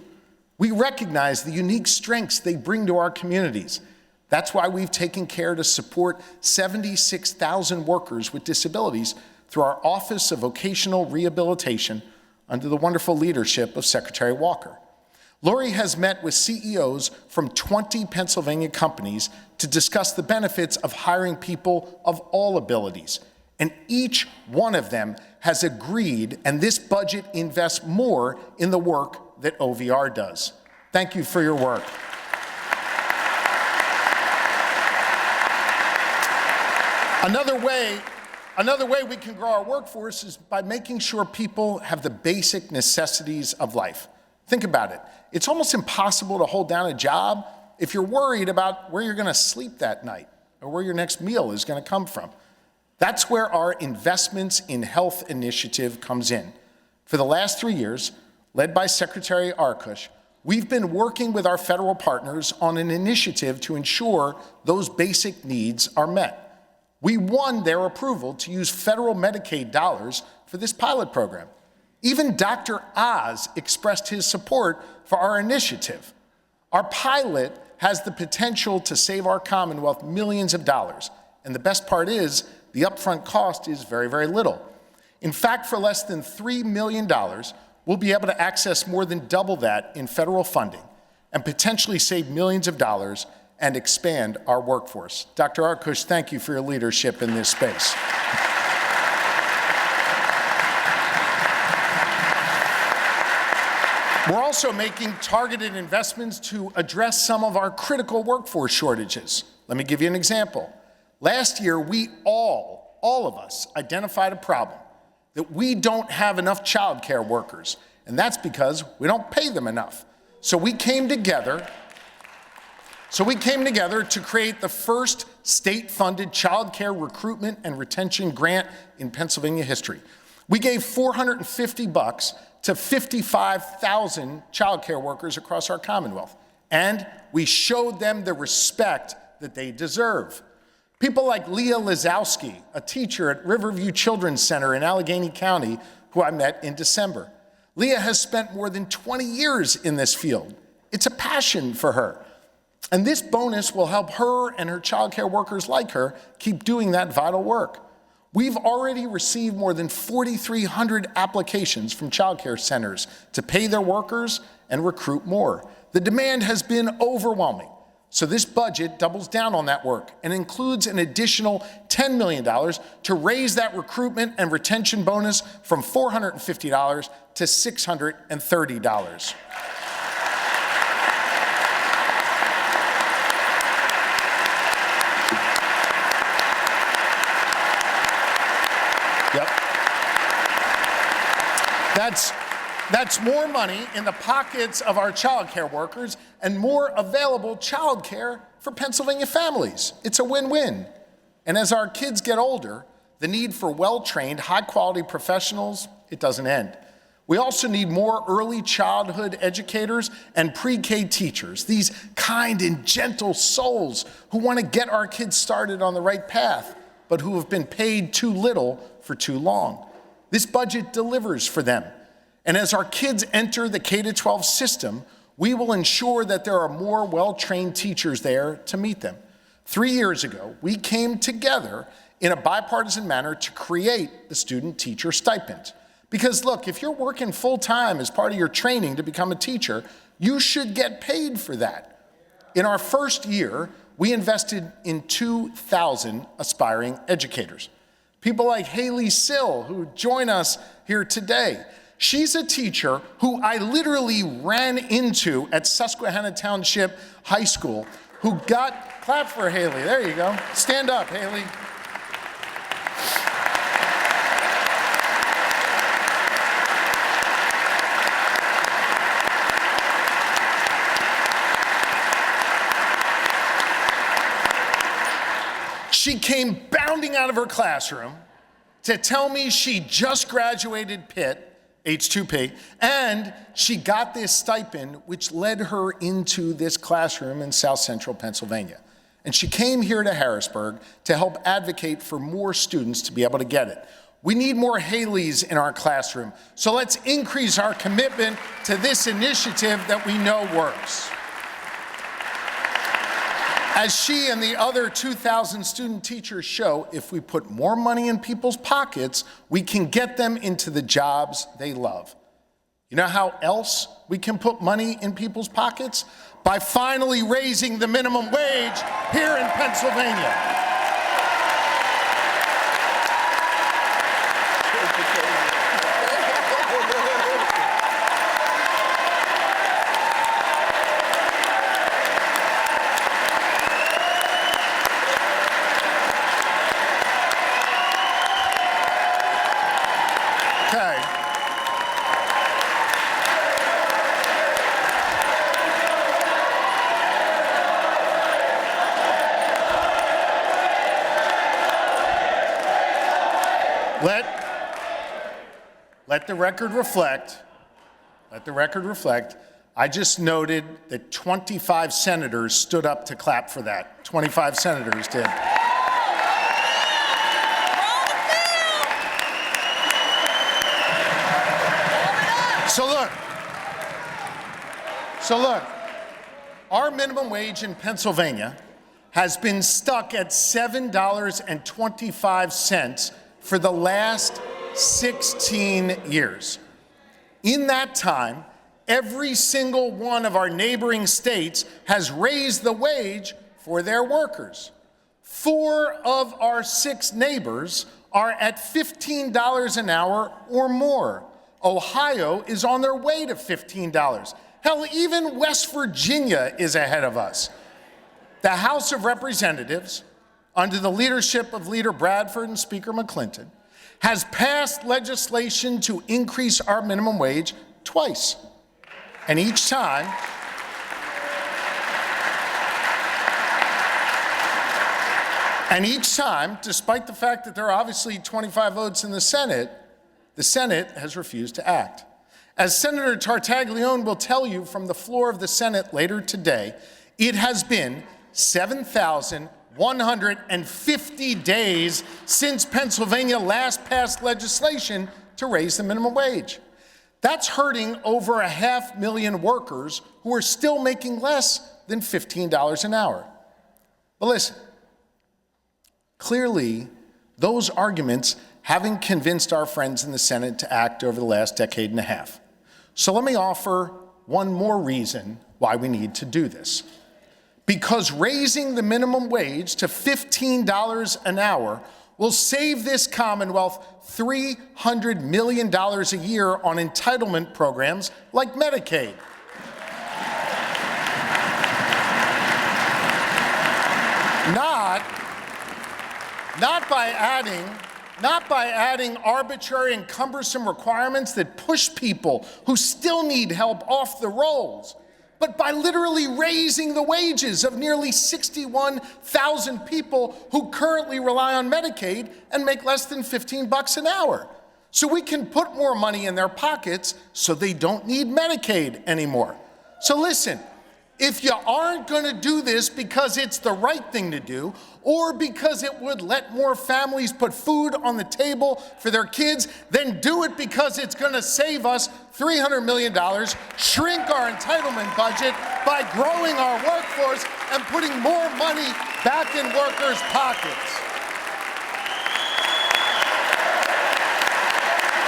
We recognize the unique strengths they bring to our communities. That's why we've taken care to support 76,000 workers with disabilities through our Office of Vocational Rehabilitation under the wonderful leadership of Secretary Walker. Lori has met with CEOs from 20 Pennsylvania companies to discuss the benefits of hiring people of all abilities. And each one of them has agreed, and this budget invests more in the work that OVR does. Thank you for your work. Another way we can grow our workforce is by making sure people have the basic necessities of life. Think about it. It's almost impossible to hold down a job if you're worried about where you're going to sleep that night or where your next meal is going to come from. That's where our Investments in Health initiative comes in. For the last 3 years, led by Secretary Arkush, we've been working with our federal partners on an initiative to ensure those basic needs are met. We won their approval to use federal Medicaid dollars for this pilot program. Even Dr. Oz expressed his support for our initiative. Our pilot has the potential to save our Commonwealth millions of dollars. And the best part is, the upfront cost is very, very little. In fact, for less than $3 million, we'll be able to access more than double that in federal funding and potentially save millions of dollars and expand our workforce. Dr. Arkush, thank you for your leadership in this space. We're also making targeted investments to address some of our critical workforce shortages. Let me give you an example. Last year, we all of us identified a problem, that we don't have enough childcare workers, and that's because we don't pay them enough. So we came together to create the first state-funded childcare recruitment and retention grant in Pennsylvania history. We gave $450 to 55,000 childcare workers across our Commonwealth, and we showed them the respect that they deserve. People like Leah Lazowski, a teacher at Riverview Children's Center in Allegheny County, who I met in December. Leah has spent more than 20 years in this field. It's a passion for her. And this bonus will help her and her childcare workers like her keep doing that vital work. We've already received more than 4,300 applications from childcare centers to pay their workers and recruit more. The demand has been overwhelming. So this budget doubles down on that work and includes an additional $10 million to raise that recruitment and retention bonus from $450 to $630. Yep. That's more money in the pockets of our child care workers and more available child care for Pennsylvania families. It's a win-win. And as our kids get older, the need for well-trained, high-quality professionals, it doesn't end. We also need more early childhood educators and pre-K teachers, these kind and gentle souls who want to get our kids started on the right path, but who have been paid too little for too long. This budget delivers for them. And as our kids enter the K-12 system, we will ensure that there are more well-trained teachers there to meet them. 3 years ago, we came together in a bipartisan manner to create the student teacher stipend. Because look, if you're working full-time as part of your training to become a teacher, you should get paid for that. In our first year, we invested in 2,000 aspiring educators. People like Haley Sill, who join us here today. She's a teacher who I literally ran into at Susquehanna Township High School, who got, clap for Haley, there you go. Stand up, Haley. She came bounding out of her classroom to tell me she just graduated Pitt, H2P, and she got this stipend, which led her into this classroom in South Central Pennsylvania. And she came here to Harrisburg to help advocate for more students to be able to get it. We need more Haleys in our classroom, so let's increase our commitment to this initiative that we know works. As she and the other 2,000 student teachers show, if we put more money in people's pockets, we can get them into the jobs they love. You know how else we can put money in people's pockets? By finally raising the minimum wage here in Pennsylvania. Okay. Let the record reflect, I just noted that 25 senators stood up to clap for that. 25 senators did. So look, our minimum wage in Pennsylvania has been stuck at $7.25 for the last 16 years. In that time, every single one of our neighboring states has raised the wage for their workers. 4 of our 6 neighbors are at $15 an hour or more. Ohio is on their way to $15. Hell, even West Virginia is ahead of us. The House of Representatives, under the leadership of Leader Bradford and Speaker McClinton, has passed legislation to increase our minimum wage twice. And each time, despite the fact that there are obviously 25 votes in the Senate has refused to act. As Senator Tartaglione will tell you from the floor of the Senate later today, it has been 7,150 days since Pennsylvania last passed legislation to raise the minimum wage. That's hurting over 500,000 workers who are still making less than $15 an hour. But listen, clearly, those arguments haven't convinced our friends in the Senate to act over the last decade and a half. So let me offer one more reason why we need to do this. Because raising the minimum wage to $15 an hour will save this Commonwealth $300 million a year on entitlement programs like Medicaid. Not by adding arbitrary and cumbersome requirements that push people who still need help off the rolls, but by literally raising the wages of nearly 61,000 people who currently rely on Medicaid and make less than $15 an hour. So we can put more money in their pockets so they don't need Medicaid anymore. So listen, if you aren't going to do this because it's the right thing to do, or because it would let more families put food on the table for their kids, then do it because it's going to save us $300 million, shrink our entitlement budget by growing our workforce and putting more money back in workers' pockets.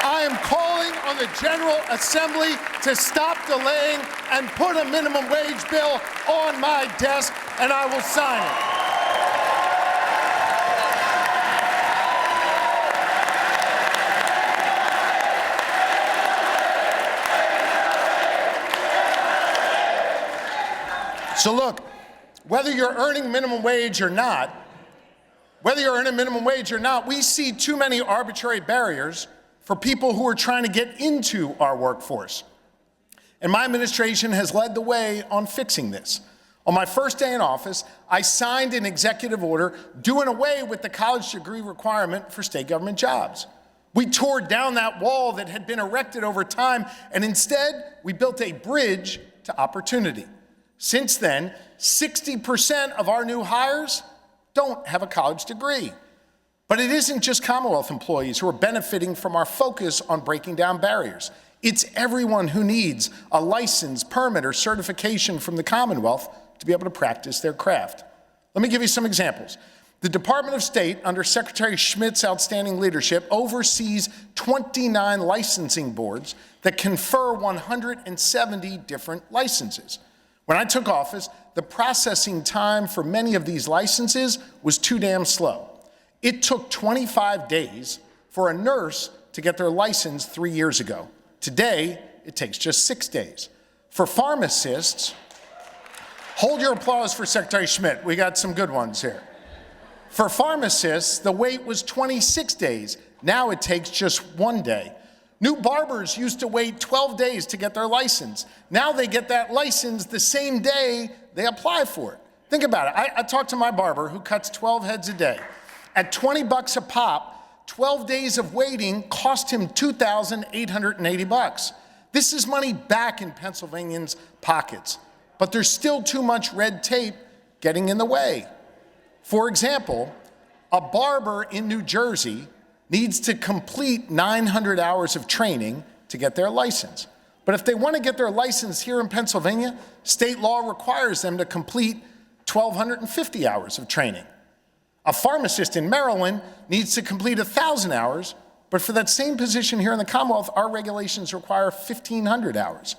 I am calling on the General Assembly to stop delaying and put a minimum wage bill on my desk, and I will sign it. So look, whether you're earning minimum wage or not, we see too many arbitrary barriers for people who are trying to get into our workforce. And my administration has led the way on fixing this. On my first day in office, I signed an executive order doing away with the college degree requirement for state government jobs. We tore down that wall that had been erected over time, and instead, we built a bridge to opportunity. Since then, 60% of our new hires don't have a college degree. But it isn't just Commonwealth employees who are benefiting from our focus on breaking down barriers. It's everyone who needs a license, permit, or certification from the Commonwealth to be able to practice their craft. Let me give you some examples. The Department of State, under Secretary Schmidt's outstanding leadership, oversees 29 licensing boards that confer 170 different licenses. When I took office, the processing time for many of these licenses was too damn slow. It took 25 days for a nurse to get their license 3 years ago. Today, it takes just 6 days. For pharmacists, hold your applause for Secretary Schmidt. We got some good ones here. For pharmacists, the wait was 26 days. Now it takes just 1 day. New barbers used to wait 12 days to get their license. Now they get that license the same day they apply for it. Think about it. I talked to my barber who cuts 12 heads a day. At $20 a pop, 12 days of waiting cost him $2,880. This is money back in Pennsylvanians' pockets. But there's still too much red tape getting in the way. For example, a barber in New Jersey needs to complete 900 hours of training to get their license. But if they want to get their license here in Pennsylvania, state law requires them to complete 1,250 hours of training. A pharmacist in Maryland needs to complete 1,000 hours, but for that same position here in the Commonwealth, our regulations require 1,500 hours.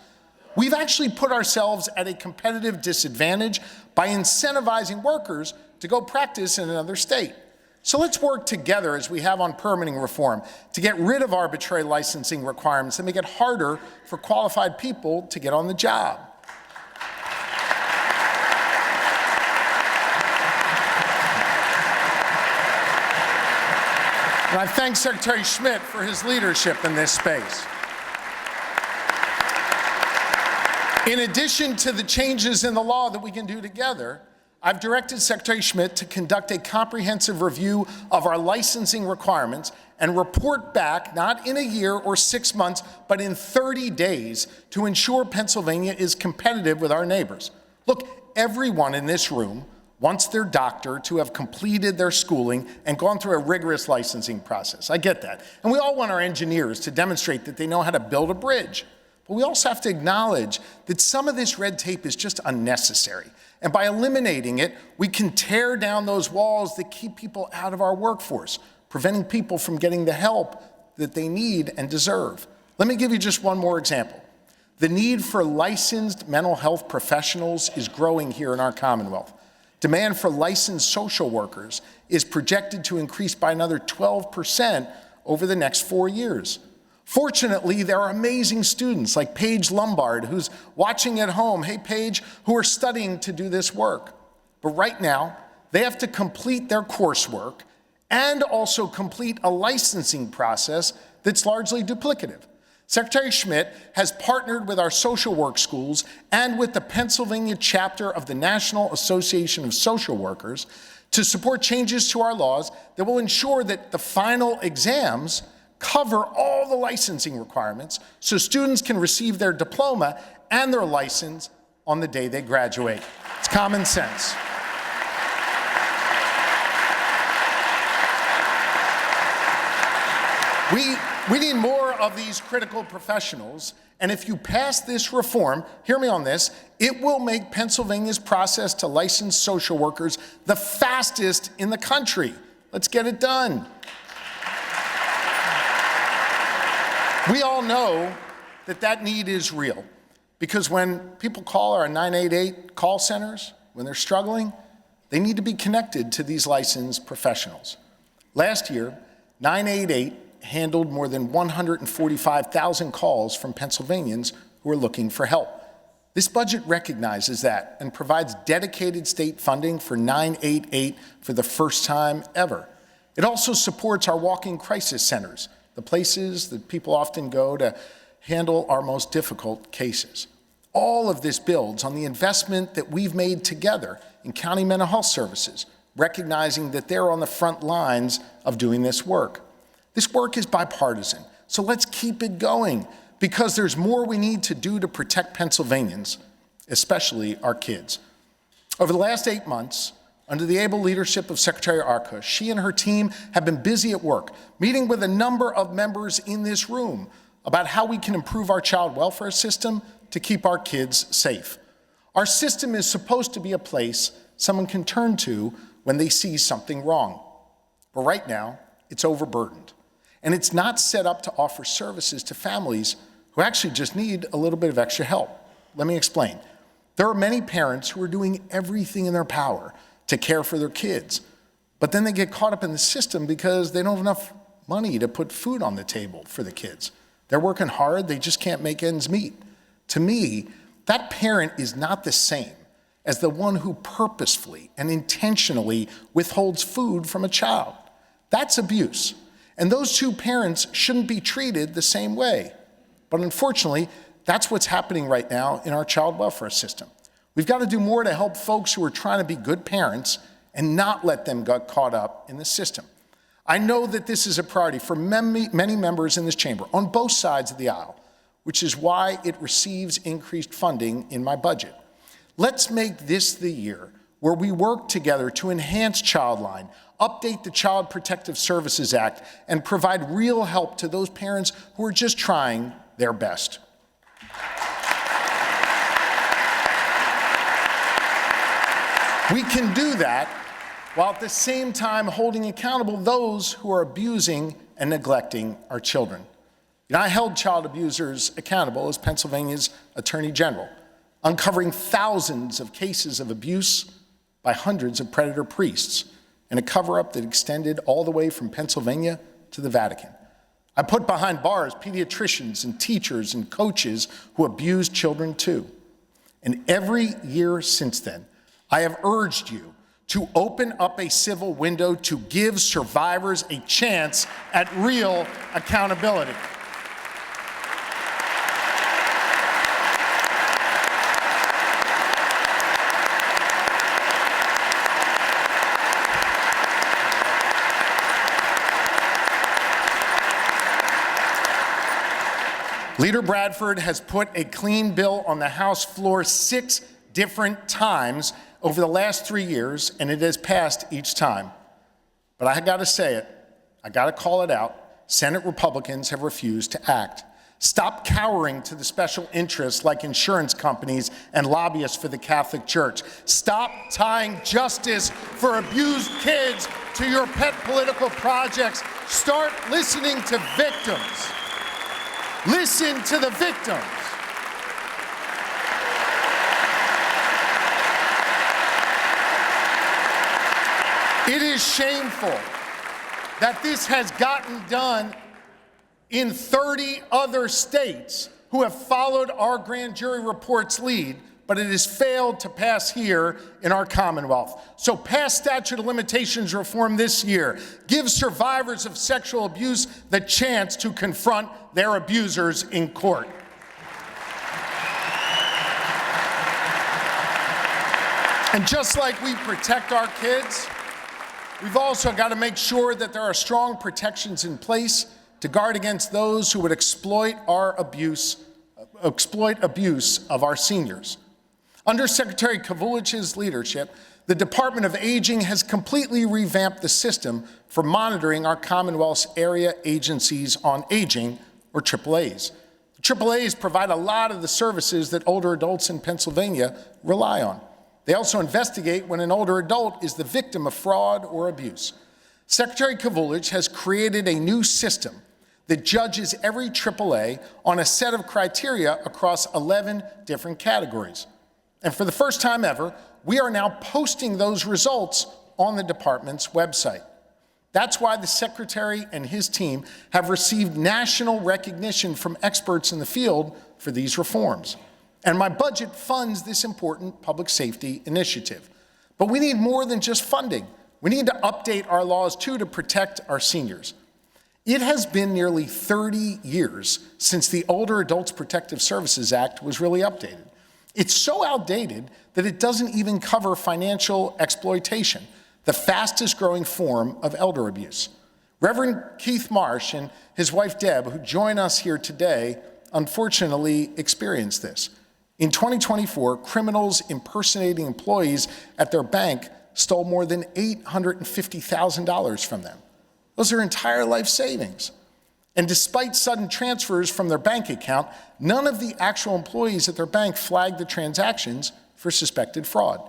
We've actually put ourselves at a competitive disadvantage by incentivizing workers to go practice in another state. So let's work together, as we have on permitting reform, to get rid of arbitrary licensing requirements and make it harder for qualified people to get on the job. And I thank Secretary Schmidt for his leadership in this space. In addition to the changes in the law that we can do together, I've directed Secretary Schmidt to conduct a comprehensive review of our licensing requirements and report back, not in a year or 6 months, but in 30 days, to ensure Pennsylvania is competitive with our neighbors. Look, everyone in this room wants their doctor to have completed their schooling and gone through a rigorous licensing process. I get that. And we all want our engineers to demonstrate that they know how to build a bridge. But we also have to acknowledge that some of this red tape is just unnecessary. And by eliminating it, we can tear down those walls that keep people out of our workforce, preventing people from getting the help that they need and deserve. Let me give you just one more example. The need for licensed mental health professionals is growing here in our Commonwealth. Demand for licensed social workers is projected to increase by another 12% over the next 4 years. Fortunately, there are amazing students like Paige Lombard, who's watching at home, hey Paige, who are studying to do this work. But right now, they have to complete their coursework and also complete a licensing process that's largely duplicative. Secretary Schmidt has partnered with our social work schools and with the Pennsylvania chapter of the National Association of Social Workers to support changes to our laws that will ensure that the final exams cover all the licensing requirements so students can receive their diploma and their license on the day they graduate. It's common sense. We need more of these critical professionals, and if you pass this reform, hear me on this, it will make Pennsylvania's process to license social workers the fastest in the country. Let's get it done. We all know that that need is real, because when people call our 988 call centers, when they're struggling, they need to be connected to these licensed professionals. Last year, 988 handled more than 145,000 calls from Pennsylvanians who are looking for help. This budget recognizes that and provides dedicated state funding for 988 for the first time ever. It also supports our walk-in crisis centers, the places that people often go to handle our most difficult cases. All of this builds on the investment that we've made together in county mental health services, recognizing that they're on the front lines of doing this work. This work is bipartisan, so let's keep it going, because there's more we need to do to protect Pennsylvanians, especially our kids. Over the last 8 months, under the able leadership of Secretary Arkush, she and her team have been busy at work, meeting with a number of members in this room about how we can improve our child welfare system to keep our kids safe. Our system is supposed to be a place someone can turn to when they see something wrong. But right now, it's overburdened. And it's not set up to offer services to families who actually just need a little bit of extra help. Let me explain. There are many parents who are doing everything in their power to care for their kids, but then they get caught up in the system because they don't have enough money to put food on the table for the kids. They're working hard, they just can't make ends meet. To me, that parent is not the same as the one who purposefully and intentionally withholds food from a child. That's abuse. And those two parents shouldn't be treated the same way. But unfortunately, that's what's happening right now in our child welfare system. We've got to do more to help folks who are trying to be good parents and not let them get caught up in the system. I know that this is a priority for many members in this chamber on both sides of the aisle, which is why it receives increased funding in my budget. Let's make this the year where we work together to enhance Childline, update the Child Protective Services Act, and provide real help to those parents who are just trying their best. We can do that while at the same time holding accountable those who are abusing and neglecting our children. I held child abusers accountable as Pennsylvania's Attorney General, uncovering thousands of cases of abuse by hundreds of predator priests in a cover-up that extended all the way from Pennsylvania to the Vatican. I put behind bars pediatricians and teachers and coaches who abused children too. And every year since then, I have urged you to open up a civil window to give survivors a chance at real accountability. Leader Bradford has put a clean bill on the House floor 6 different times over the last 3 years, and it has passed each time. But I gotta say it, I gotta call it out. Senate Republicans have refused to act. Stop cowering to the special interests like insurance companies and lobbyists for the Catholic Church. Stop tying justice for abused kids to your pet political projects. Start listening to victims. Listen to the victims. It is shameful that this has gotten done in 30 other states who have followed our grand jury report's lead, but it has failed to pass here in our Commonwealth. So pass statute of limitations reform this year. Give survivors of sexual abuse the chance to confront their abusers in court. And just like we protect our kids, we've also got to make sure that there are strong protections in place to guard against those who would exploit abuse of our seniors. Under Secretary Kavulich's leadership, the Department of Aging has completely revamped the system for monitoring our Commonwealth's area agencies on aging, or AAAs. The AAAs provide a lot of the services that older adults in Pennsylvania rely on. They also investigate when an older adult is the victim of fraud or abuse. Secretary Kavulich has created a new system that judges every AAA on a set of criteria across 11 different categories. And for the first time ever, we are now posting those results on the department's website. That's why the Secretary and his team have received national recognition from experts in the field for these reforms. And my budget funds this important public safety initiative. But we need more than just funding. We need to update our laws, too, to protect our seniors. It has been nearly 30 years since the Older Adults Protective Services Act was really updated. It's so outdated that it doesn't even cover financial exploitation, the fastest growing form of elder abuse. Reverend Keith Marsh and his wife Deb, who join us here today, unfortunately experienced this. In 2024, criminals impersonating employees at their bank stole more than $850,000 from them. Those are entire life savings. And despite sudden transfers from their bank account, none of the actual employees at their bank flagged the transactions for suspected fraud.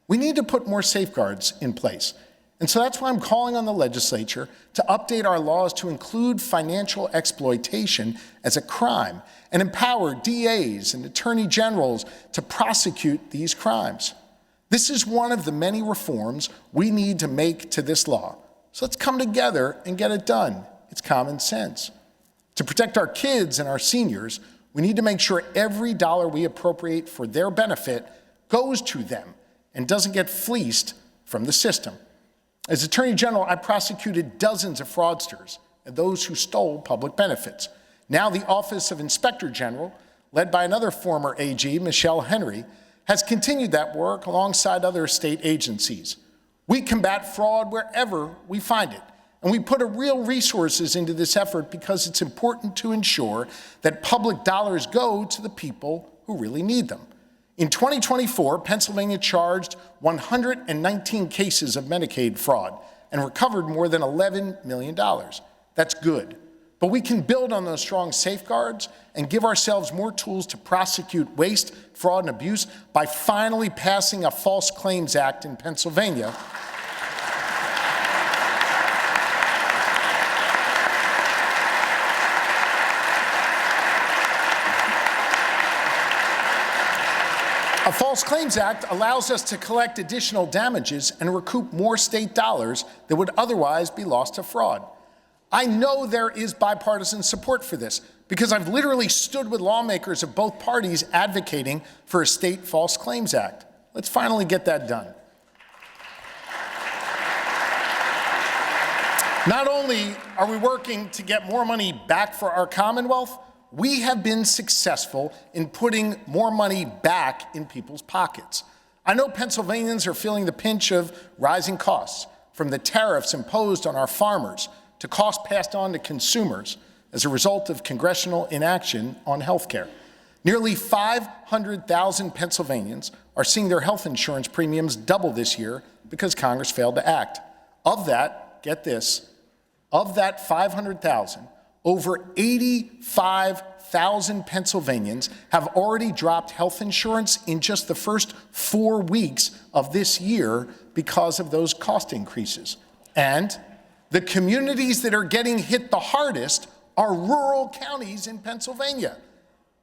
We need to put more safeguards in place. And so that's why I'm calling on the legislature to update our laws to include financial exploitation as a crime and empower DAs and attorney generals to prosecute these crimes. This is one of the many reforms we need to make to this law. So let's come together and get it done. It's common sense. To protect our kids and our seniors, we need to make sure every dollar we appropriate for their benefit goes to them and doesn't get fleeced from the system. As Attorney General, I prosecuted dozens of fraudsters and those who stole public benefits. Now the Office of Inspector General, led by another former AG, Michelle Henry, has continued that work alongside other state agencies. We combat fraud wherever we find it, and we put real resources into this effort because it's important to ensure that public dollars go to the people who really need them. In 2024, Pennsylvania charged 119 cases of Medicaid fraud and recovered more than $11 million. That's good. But we can build on those strong safeguards and give ourselves more tools to prosecute waste, fraud, and abuse by finally passing a False Claims Act in Pennsylvania. A False Claims Act allows us to collect additional damages and recoup more state dollars that would otherwise be lost to fraud. I know there is bipartisan support for this because I've literally stood with lawmakers of both parties advocating for a state False Claims Act. Let's finally get that done. Not only are we working to get more money back for our Commonwealth, we have been successful in putting more money back in people's pockets. I know Pennsylvanians are feeling the pinch of rising costs, from the tariffs imposed on our farmers to costs passed on to consumers as a result of congressional inaction on health care. Nearly 500,000 Pennsylvanians are seeing their health insurance premiums double this year because Congress failed to act. Of that, get this, of that 500,000, over 85,000 Pennsylvanians have already dropped health insurance in just the first 4 weeks of this year because of those cost increases. And the communities that are getting hit the hardest are rural counties in Pennsylvania.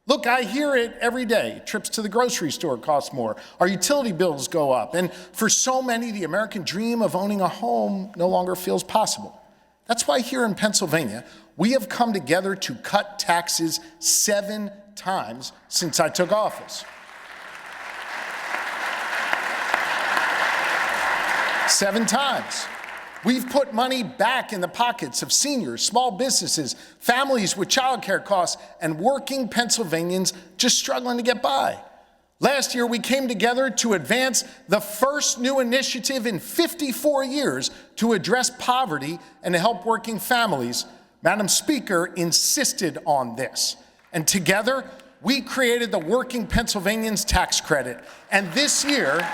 Look, I hear it every day. Trips to the grocery store cost more. Our utility bills go up. And for so many, the American dream of owning a home no longer feels possible. That's why here in Pennsylvania, we have come together to cut taxes 7 times since I took office. 7 times. We've put money back in the pockets of seniors, small businesses, families with childcare costs, and working Pennsylvanians just struggling to get by. Last year, we came together to advance the first new initiative in 54 years to address poverty and to help working families. Madam Speaker insisted on this. And together, we created the Working Pennsylvanians Tax Credit. And this year,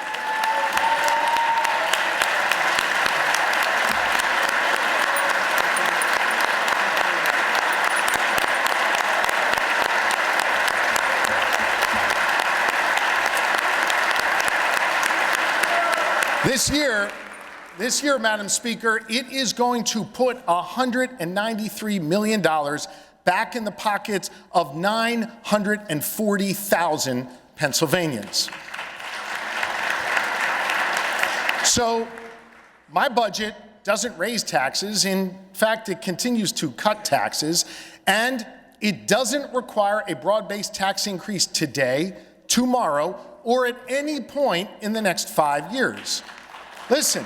This year, Madam Speaker, it is going to put $193 million back in the pockets of 940,000 Pennsylvanians. So my budget doesn't raise taxes. In fact, it continues to cut taxes, and it doesn't require a broad-based tax increase today tomorrow, or at any point in the next 5 years. Listen,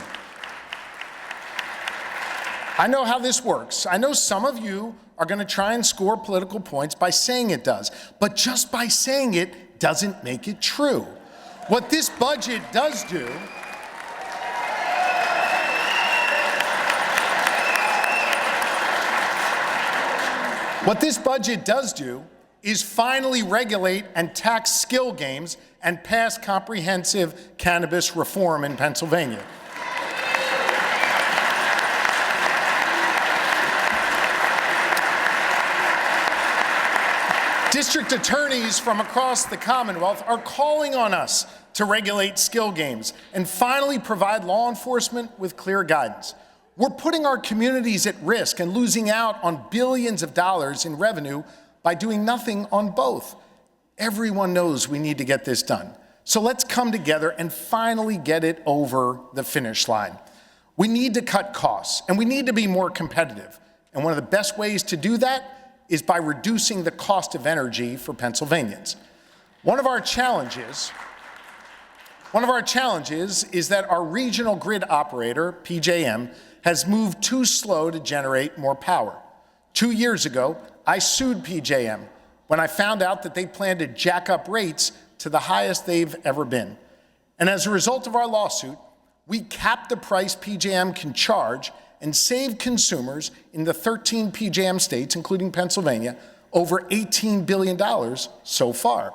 I know how this works. I know some of you are going to try and score political points by saying it does, but just by saying it doesn't make it true. What this budget does do is finally regulate and tax skill games and pass comprehensive cannabis reform in Pennsylvania. District attorneys from across the Commonwealth are calling on us to regulate skill games and finally provide law enforcement with clear guidance. We're putting our communities at risk and losing out on billions of dollars in revenue by doing nothing on both. Everyone knows we need to get this done. So let's come together and finally get it over the finish line. We need to cut costs, and we need to be more competitive. And one of the best ways to do that is by reducing the cost of energy for Pennsylvanians. One of our challenges is that our regional grid operator, PJM, has moved too slow to generate more power. 2 years ago, I sued PJM when I found out that they planned to jack up rates to the highest they've ever been. And as a result of our lawsuit, we capped the price PJM can charge and save consumers in the 13 PJM states, including Pennsylvania, over $18 billion so far.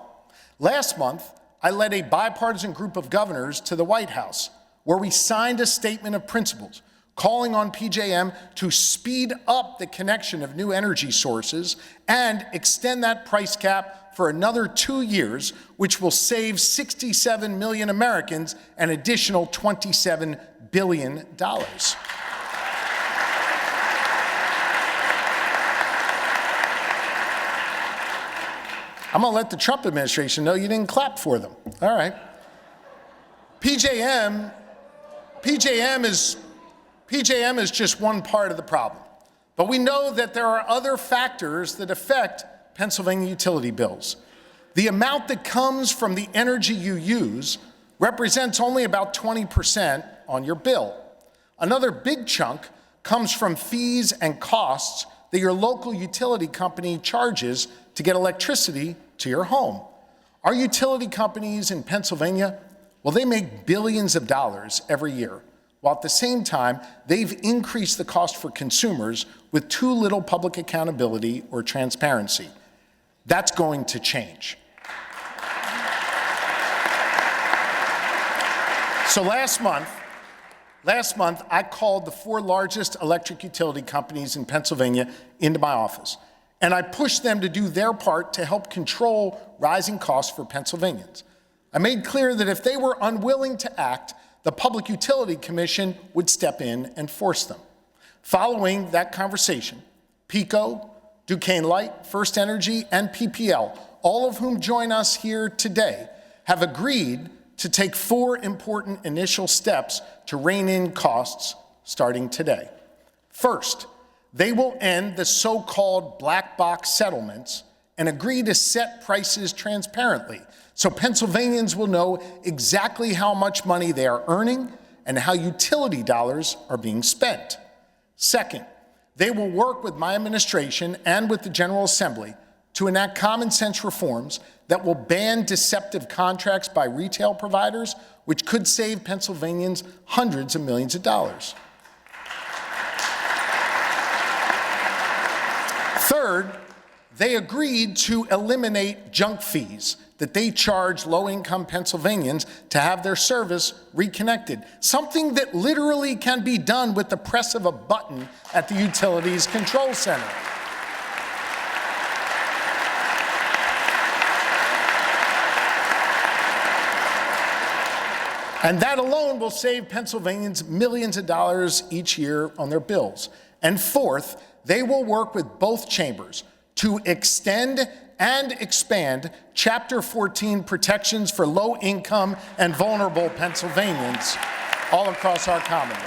Last month, I led a bipartisan group of governors to the White House, where we signed a statement of principles calling on PJM to speed up the connection of new energy sources and extend that price cap for another 2 years, which will save 67 million Americans an additional $27 billion. I'm going to let the Trump administration know you didn't clap for them. All right. PJM is just one part of the problem. But we know that there are other factors that affect Pennsylvania utility bills. The amount that comes from the energy you use represents only about 20% on your bill. Another big chunk comes from fees and costs that your local utility company charges to get electricity to your home. Our utility companies in Pennsylvania, well, they make billions of dollars every year, while at the same time, they've increased the cost for consumers with too little public accountability or transparency. That's going to change. So last month, I called the 4 largest electric utility companies in Pennsylvania into my office, and I pushed them to do their part to help control rising costs for Pennsylvanians. I made clear that if they were unwilling to act, the Public Utility Commission would step in and force them. Following that conversation, PECO, Duquesne Light, First Energy, and PPL, all of whom join us here today, have agreed to take 4 important initial steps to rein in costs starting today. First, they will end the so-called black box settlements and agree to set prices transparently so Pennsylvanians will know exactly how much money they are earning and how utility dollars are being spent. Second, they will work with my administration and with the General Assembly to enact common sense reforms that will ban deceptive contracts by retail providers, which could save Pennsylvanians hundreds of millions of dollars. Third, they agreed to eliminate junk fees that they charge low-income Pennsylvanians to have their service reconnected, something that literally can be done with the press of a button at the Utilities Control Center. And that alone will save Pennsylvanians millions of dollars each year on their bills. And fourth, they will work with both chambers to extend and expand Chapter 14 protections for low-income and vulnerable Pennsylvanians all across our Commonwealth.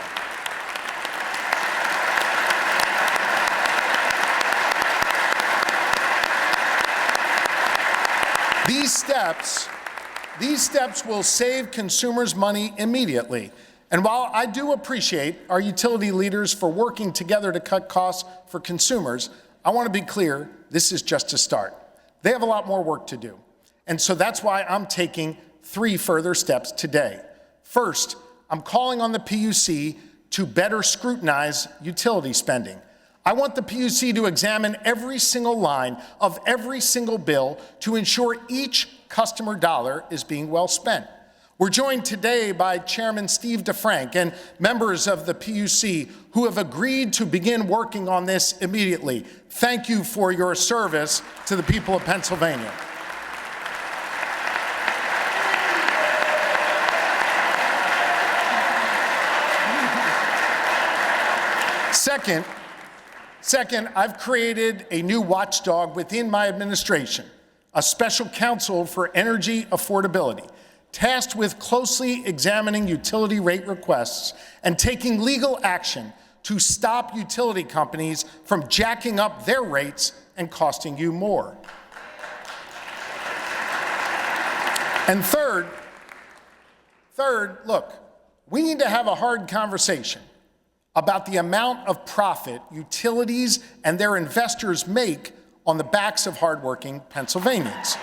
these steps will save consumers money immediately. And while I do appreciate our utility leaders for working together to cut costs for consumers, I want to be clear, this is just a start. They have a lot more work to do. And so that's why I'm taking 3 further steps today. First, I'm calling on the PUC to better scrutinize utility spending. I want the PUC to examine every single line of every single bill to ensure each customer dollar is being well spent. We're joined today by Chairman Steve DeFrank and members of the PUC who have agreed to begin working on this immediately. Thank you for your service to the people of Pennsylvania. Second, I've created a new watchdog within my administration, a special counsel for energy affordability, tasked with closely examining utility rate requests and taking legal action to stop utility companies from jacking up their rates and costing you more. And third, look, we need to have a hard conversation about the amount of profit utilities and their investors make on the backs of hardworking Pennsylvanians.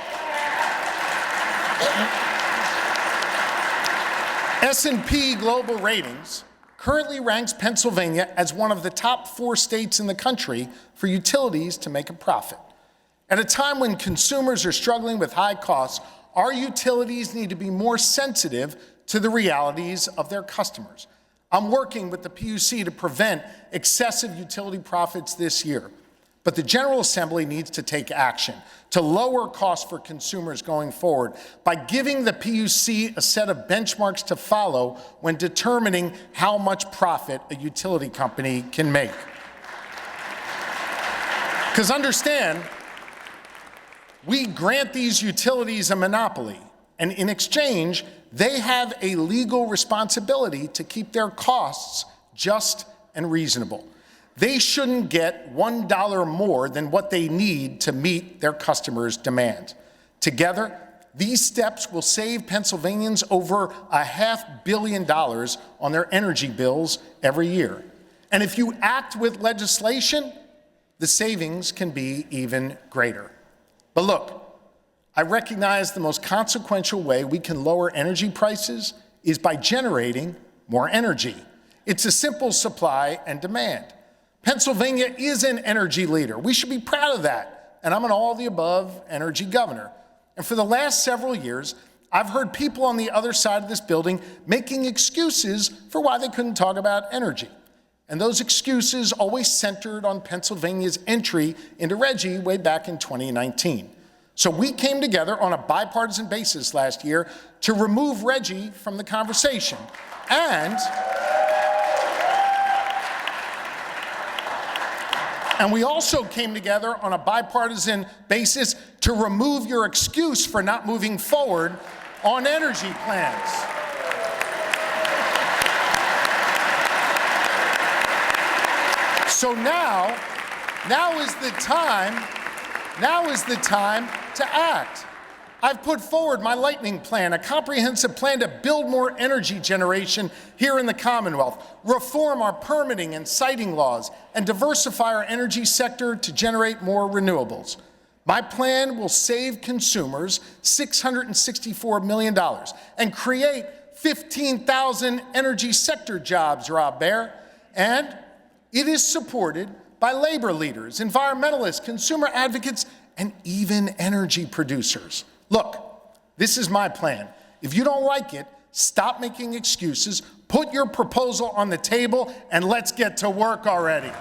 S&P Global Ratings currently ranks Pennsylvania as one of the top 4 states in the country for utilities to make a profit. At a time when consumers are struggling with high costs, our utilities need to be more sensitive to the realities of their customers. I'm working with the PUC to prevent excessive utility profits this year. But the General Assembly needs to take action to lower costs for consumers going forward by giving the PUC a set of benchmarks to follow when determining how much profit a utility company can make. Because understand, we grant these utilities a monopoly, and in exchange, they have a legal responsibility to keep their costs just and reasonable. They shouldn't get $1 more than what they need to meet their customers' demand. Together, these steps will save Pennsylvanians over $500 million on their energy bills every year. And if you act with legislation, the savings can be even greater. But look, I recognize the most consequential way we can lower energy prices is by generating more energy. It's a simple supply and demand. Pennsylvania is an energy leader. We should be proud of that. And I'm an all-the-above energy governor. And for the last several years, I've heard people on the other side of this building making excuses for why they couldn't talk about energy. And those excuses always centered on Pennsylvania's entry into RGGI way back in 2019. So we came together on a bipartisan basis last year to remove RGGI from the conversation. And we also came together on a bipartisan basis to remove your excuse for not moving forward on energy plans. So now is the time to act. I've put forward my lightning plan, a comprehensive plan to build more energy generation here in the Commonwealth, reform our permitting and siting laws, and diversify our energy sector to generate more renewables. My plan will save consumers $664 million and create 15,000 energy sector jobs, Rob Baer. And it is supported by labor leaders, environmentalists, consumer advocates, and even energy producers. Look, this is my plan. If you don't like it, stop making excuses, put your proposal on the table, and let's get to work already.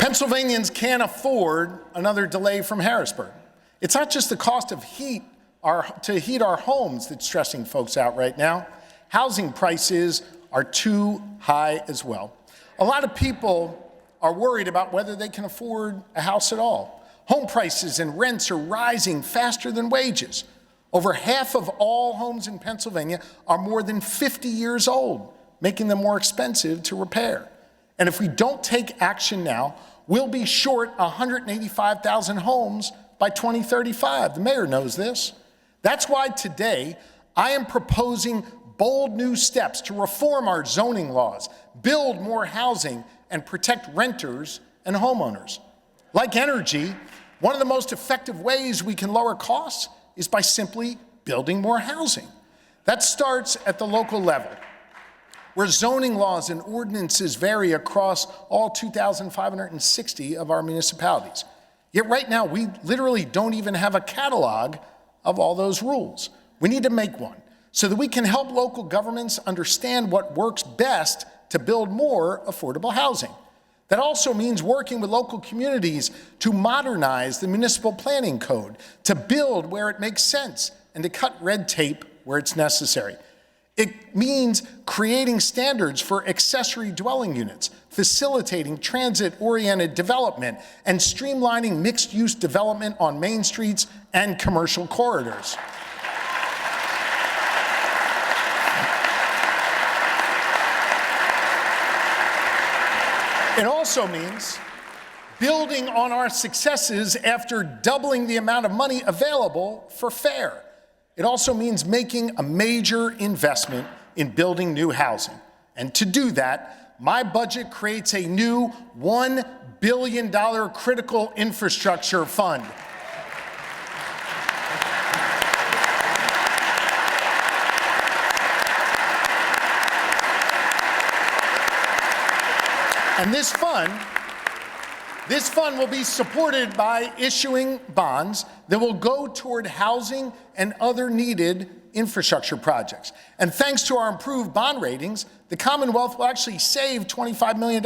Pennsylvanians can't afford another delay from Harrisburg. It's not just the cost of heat to heat our homes that's stressing folks out right now. Housing prices are too high as well. A lot of people are worried about whether they can afford a house at all. Home prices and rents are rising faster than wages. Over half of all homes in Pennsylvania are more than 50 years old, making them more expensive to repair. And if we don't take action now, we'll be short 185,000 homes by 2035. The mayor knows this. That's why today I am proposing bold new steps to reform our zoning laws, build more housing, and protect renters and homeowners. Like energy, one of the most effective ways we can lower costs is by simply building more housing. That starts at the local level, where zoning laws and ordinances vary across all 2,560 of our municipalities. Yet right now, we literally don't even have a catalog of all those rules. We need to make one so that we can help local governments understand what works best to build more affordable housing. That also means working with local communities to modernize the municipal planning code, to build where it makes sense, and to cut red tape where it's necessary. It means creating standards for accessory dwelling units, facilitating transit-oriented development, and streamlining mixed-use development on main streets and commercial corridors. It also means building on our successes after doubling the amount of money available for FAIR. It also means making a major investment in building new housing. And to do that, my budget creates a new $1 billion critical infrastructure fund. And this fund will be supported by issuing bonds that will go toward housing and other needed infrastructure projects. And thanks to our improved bond ratings, the Commonwealth will actually save $25 million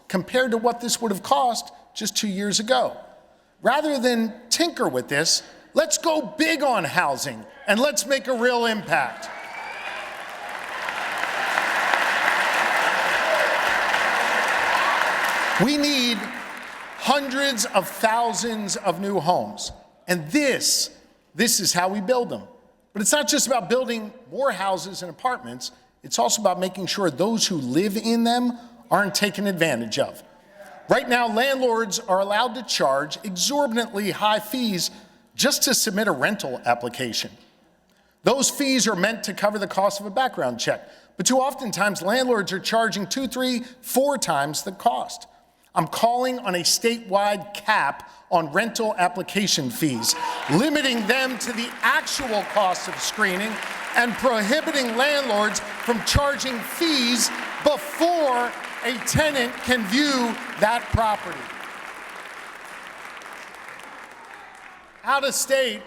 compared to what this would have cost just 2 years ago. Rather than tinker with this, let's go big on housing and let's make a real impact. We need hundreds of thousands of new homes, and this is how we build them. But it's not just about building more houses and apartments, it's also about making sure those who live in them aren't taken advantage of. Right now, landlords are allowed to charge exorbitantly high fees just to submit a rental application. Those fees are meant to cover the cost of a background check, but too oftentimes landlords are charging 2, 3, 4 times the cost. I'm calling on a statewide cap on rental application fees, limiting them to the actual cost of screening and prohibiting landlords from charging fees before a tenant can view that property. Out-of-state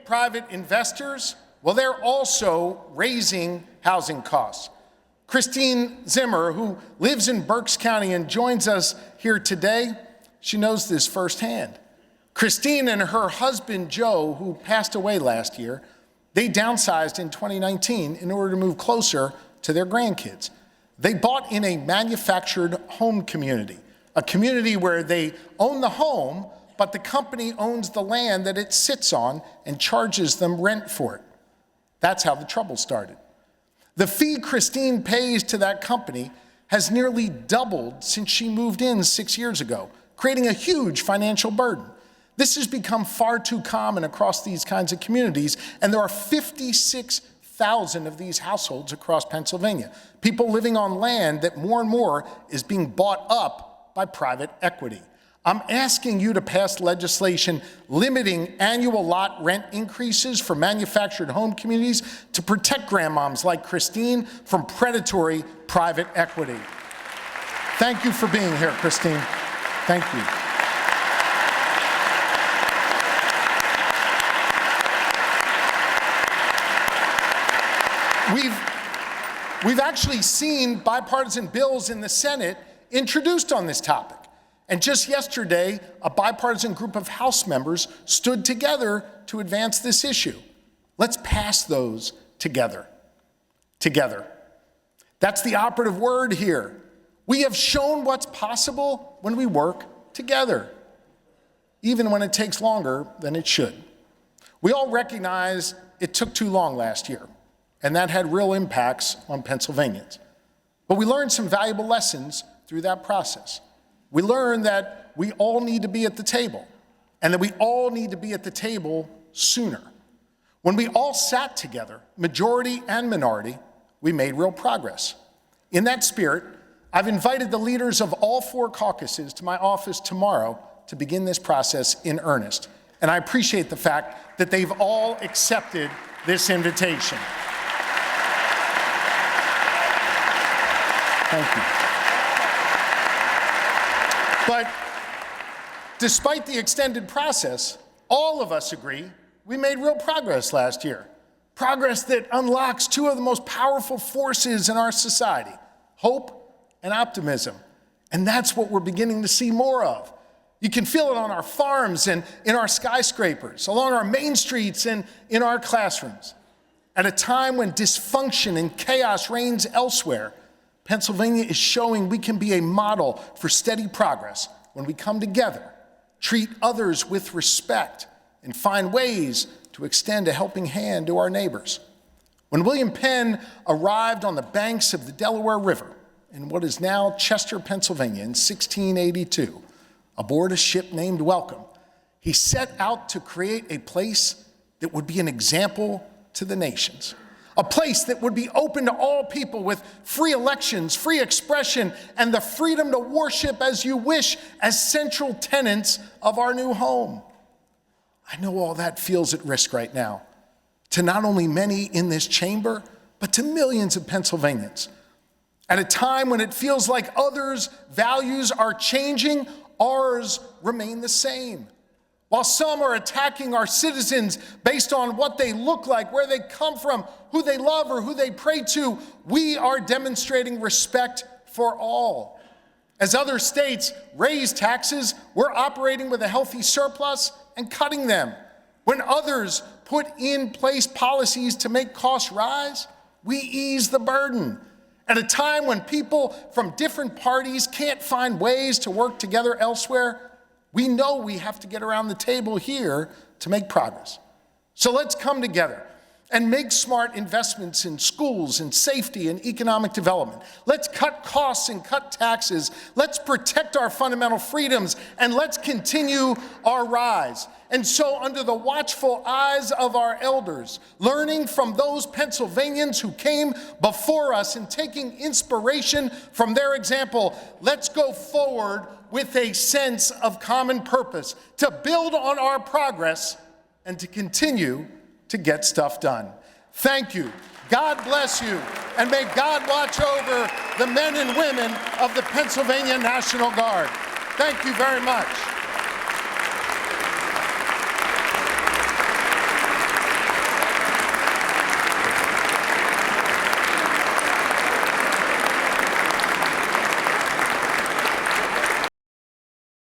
private investors, well, they're also raising housing costs. Christine Zimmer, who lives in Berks County and joins us here today, she knows this firsthand. Christine and her husband, Joe, who passed away last year, they downsized in 2019 in order to move closer to their grandkids. They bought in a manufactured home community, a community where they own the home, but the company owns the land that it sits on and charges them rent for it. That's how the trouble started. The fee Christine pays to that company has nearly doubled since she moved in 6 years ago, creating a huge financial burden. This has become far too common across these kinds of communities, and there are 56,000 of these households across Pennsylvania, people living on land that more and more is being bought up by private equity. I'm asking you to pass legislation limiting annual lot rent increases for manufactured home communities to protect grandmoms like Christine from predatory private equity. Thank you for being here, Christine. Thank you. We've actually seen bipartisan bills in the Senate introduced on this topic. And just yesterday, a bipartisan group of House members stood together to advance this issue. Let's pass those together. Together. That's the operative word here. We have shown what's possible when we work together, even when it takes longer than it should. We all recognize it took too long last year, and that had real impacts on Pennsylvanians. But we learned some valuable lessons through that process. We learned that we all need to be at the table, and that we all need to be at the table sooner. When we all sat together, majority and minority, we made real progress. In that spirit, I've invited the leaders of all 4 caucuses to my office tomorrow to begin this process in earnest. And I appreciate the fact that they've all accepted this invitation. Thank you. But despite the extended process, all of us agree we made real progress last year. Progress that unlocks 2 of the most powerful forces in our society, hope and optimism. And that's what we're beginning to see more of. You can feel it on our farms and in our skyscrapers, along our main streets and in our classrooms. At a time when dysfunction and chaos reigns elsewhere, Pennsylvania is showing we can be a model for steady progress when we come together, treat others with respect, and find ways to extend a helping hand to our neighbors. When William Penn arrived on the banks of the Delaware River in what is now Chester, Pennsylvania in 1682, aboard a ship named Welcome, he set out to create a place that would be an example to the nations. A place that would be open to all people with free elections, free expression, and the freedom to worship as you wish as central tenets of our new home. I know all that feels at risk right now, to not only many in this chamber, but to millions of Pennsylvanians. At a time when it feels like others' values are changing, ours remain the same. While some are attacking our citizens based on what they look like, where they come from, who they love, or who they pray to, we are demonstrating respect for all. As other states raise taxes, we're operating with a healthy surplus and cutting them. When others put in place policies to make costs rise, we ease the burden. At a time when people from different parties can't find ways to work together elsewhere, we know we have to get around the table here to make progress. So let's come together and make smart investments in schools and safety and economic development. Let's cut costs and cut taxes. Let's protect our fundamental freedoms, and let's continue our rise. And so, under the watchful eyes of our elders, learning from those Pennsylvanians who came before us and taking inspiration from their example, let's go forward with a sense of common purpose to build on our progress and to continue to get stuff done. Thank you. God bless you. And may God watch over the men and women of the Pennsylvania National Guard. Thank you very much.